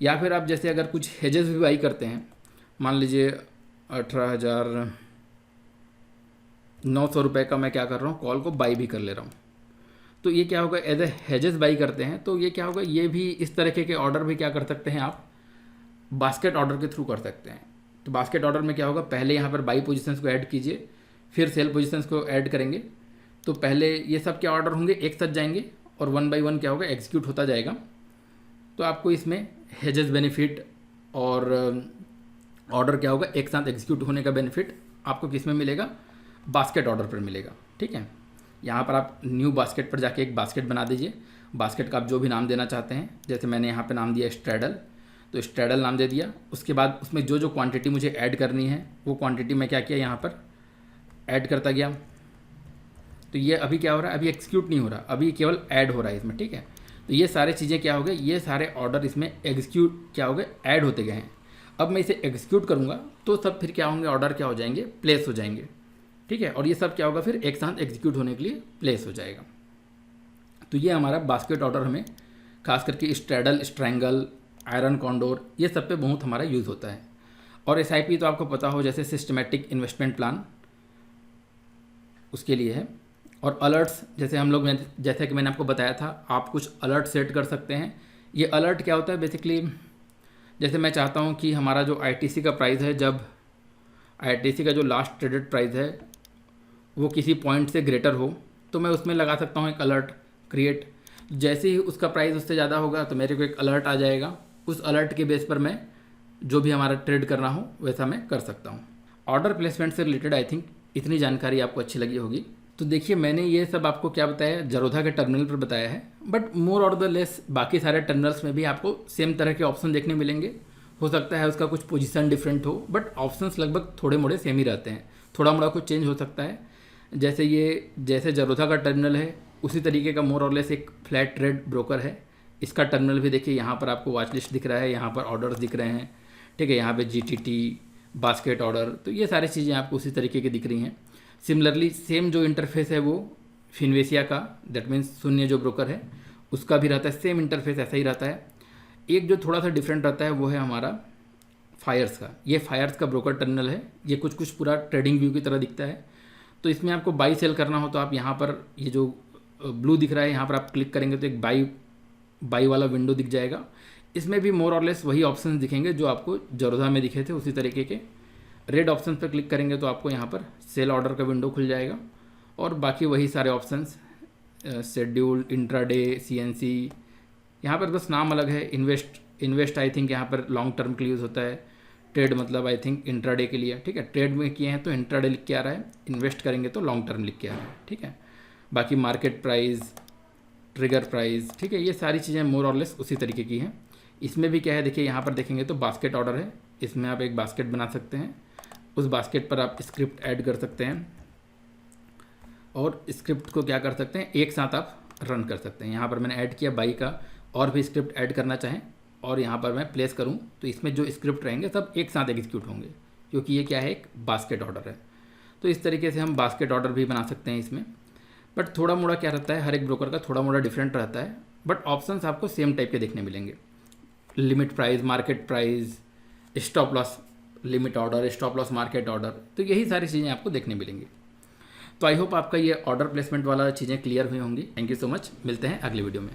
या फिर आप जैसे अगर कुछ हेजेस भी बाई करते हैं, मान लीजिए 18,900 रुपये का मैं क्या कर रहा हूँ, कॉल को बाई भी कर ले रहा हूँ, तो ये क्या होगा, एज ए हेजेस बाई करते हैं तो ये क्या होगा, ये भी इस तरीके के ऑर्डर भी क्या कर सकते हैं आप बास्केट ऑर्डर के थ्रू कर सकते हैं। तो बास्केट ऑर्डर में क्या होगा, पहले यहाँ पर बाई पोजीशंस को ऐड कीजिए, फिर सेल पोजीशंस को ऐड करेंगे, तो पहले ये सब क्या ऑर्डर होंगे एक साथ जाएंगे और 1 बाई 1 क्या होगा एग्जीक्यूट होता जाएगा। तो आपको इसमें हेजेस बेनिफिट और ऑर्डर क्या होगा एक साथ एग्जीक्यूट होने का बेनिफिट आपको किस में मिलेगा, बास्केट ऑर्डर पर मिलेगा। ठीक है, यहाँ पर आप न्यू बास्केट पर जाके एक बास्केट बना दीजिए। बास्केट का आप जो भी नाम देना चाहते हैं, जैसे मैंने यहाँ पे नाम दिया स्ट्रैडल, तो स्ट्रैडल नाम दे दिया। उसके बाद उसमें जो जो क्वांटिटी मुझे ऐड करनी है वो क्वांटिटी मैं क्या किया यहाँ पर ऐड करता गया। तो ये अभी क्या हो रहा है, अभी एक्जीक्यूट नहीं हो रहा, अभी केवल ऐड हो रहा है इसमें। ठीक है, तो ये सारे चीज़ें क्या हो गए, ये सारे ऑर्डर इसमें एग्जीक्यूट क्या हो गए, ऐड होते गए हैं। अब मैं इसे एग्जीक्यूट करूँगा तो सब फिर क्या होंगे, ऑर्डर क्या हो जाएंगे, प्लेस हो जाएंगे। ठीक है, और ये सब क्या होगा फिर एक साथ एग्जीक्यूट होने के लिए प्लेस हो जाएगा। तो ये हमारा बास्केट ऑर्डर हमें खास करके स्ट्रैडल, स्ट्रैंगल, आयरन कॉन्डोर ये सब पे बहुत हमारा यूज़ होता है। और SIP तो आपको पता हो, जैसे सिस्टमेटिक इन्वेस्टमेंट प्लान उसके लिए है। और अलर्ट्स, जैसे हम लोग जैसे कि मैंने आपको बताया था, आप कुछ अलर्ट सेट कर सकते हैं। ये अलर्ट क्या होता है बेसिकली, जैसे मैं चाहता हूँ कि हमारा जो ITC का प्राइस है, जब ITC का जो लास्ट ट्रेडेड प्राइस है वो किसी पॉइंट से ग्रेटर हो, तो मैं उसमें लगा सकता हूँ एक अलर्ट क्रिएट। जैसे ही उसका प्राइस उससे ज़्यादा होगा तो मेरे को एक अलर्ट आ जाएगा, उस अलर्ट के बेस पर मैं जो भी हमारा ट्रेड करना हो वैसा मैं कर सकता हूँ। ऑर्डर प्लेसमेंट से रिलेटेड आई थिंक इतनी जानकारी आपको अच्छी लगी होगी। तो देखिए मैंने ये सब आपको क्या बताया, जरोधा के टर्मिनल पर बताया है, बट मोर और द लेस बाकी सारे टर्मिनल्स में भी आपको सेम तरह के ऑप्शन देखने मिलेंगे। हो सकता है उसका कुछ पोजीशन डिफरेंट हो, बट ऑप्शंस लगभग थोड़े मोड़े सेम ही रहते हैं, थोड़ा मोड़ा कुछ चेंज हो सकता है। जैसे जरोधा का टर्मिनल है उसी तरीके का मोर और लेस एक फ्लैट ट्रेड ब्रोकर है, इसका टर्मिनल भी देखिए, यहाँ पर आपको वॉच लिस्ट दिख रहा है, यहाँ पर ऑर्डर्स दिख रहे हैं। ठीक है, यहाँ पे GTT, बास्केट ऑर्डर, तो ये सारी चीज़ें आपको उसी तरीके की दिख रही हैं। सिमिलरली सेम जो इंटरफेस है वो फिनवेसिया का, दैट मीन्स शून्य जो ब्रोकर है उसका भी रहता है, सेम इंटरफेस ऐसा ही रहता है। एक जो थोड़ा सा डिफरेंट रहता है वो है हमारा फायर्स का। ये फायर्स का ब्रोकर टर्मिनल है, ये कुछ पूरा ट्रेडिंग व्यू की तरह दिखता है। तो इसमें आपको बाई सेल करना हो तो आप यहाँ पर ये जो ब्लू दिख रहा है यहाँ पर आप क्लिक करेंगे तो एक बाई वाला विंडो दिख जाएगा। इसमें भी मोर और लेस वही ऑप्शन दिखेंगे जो आपको जरोधा में दिखे थे, उसी तरीके के। रेड ऑप्शन पर क्लिक करेंगे तो आपको यहाँ पर सेल ऑर्डर का विंडो खुल जाएगा और बाकी वही सारे ऑप्शंस, शेड्यूल, इंट्राडे, CNC, यहाँ पर बस नाम अलग है। इन्वेस्ट आई थिंक यहाँ पर लॉन्ग टर्म के लिए यूज़ होता है, ट्रेड मतलब आई थिंक इंट्राडे के लिए। ठीक है, ट्रेड में किए हैं तो इंट्राडे लिख के आ रहा है, इन्वेस्ट करेंगे तो लॉन्ग टर्म लिख के आ रहा है। ठीक है, बाकी मार्केट प्राइस, ट्रिगर प्राइस, ठीक है, ये सारी चीज़ें मोर और लेस उसी तरीके की हैं। इसमें भी क्या है, देखिए यहाँ पर देखेंगे तो बास्केट ऑर्डर है, इसमें आप एक बास्केट बना सकते हैं, उस बास्केट पर आप स्क्रिप्ट ऐड कर सकते हैं और स्क्रिप्ट को क्या कर सकते हैं, एक साथ आप रन कर सकते हैं। यहाँ पर मैंने ऐड किया बाई का, और भी स्क्रिप्ट ऐड करना चाहें और यहाँ पर मैं प्लेस करूँ तो इसमें जो स्क्रिप्ट रहेंगे सब एक साथ एग्जीक्यूट होंगे, क्योंकि ये क्या है, एक बास्केट ऑर्डर है। तो इस तरीके से हम बास्केट ऑर्डर भी बना सकते हैं इसमें। बट थोड़ा मोड़ा क्या रहता है, हर एक ब्रोकर का थोड़ा मोड़ा डिफरेंट रहता है, बट ऑप्शंस आपको सेम टाइप के देखने मिलेंगे। Limit price, market price, stop loss limit order, stop loss market order, तो यही सारी चीज़ें आपको देखने मिलेंगी। तो आई होप आपका ये ऑर्डर प्लेसमेंट वाला चीज़ें क्लियर हुई होंगी। थैंक यू सो मच, मिलते हैं अगले वीडियो में।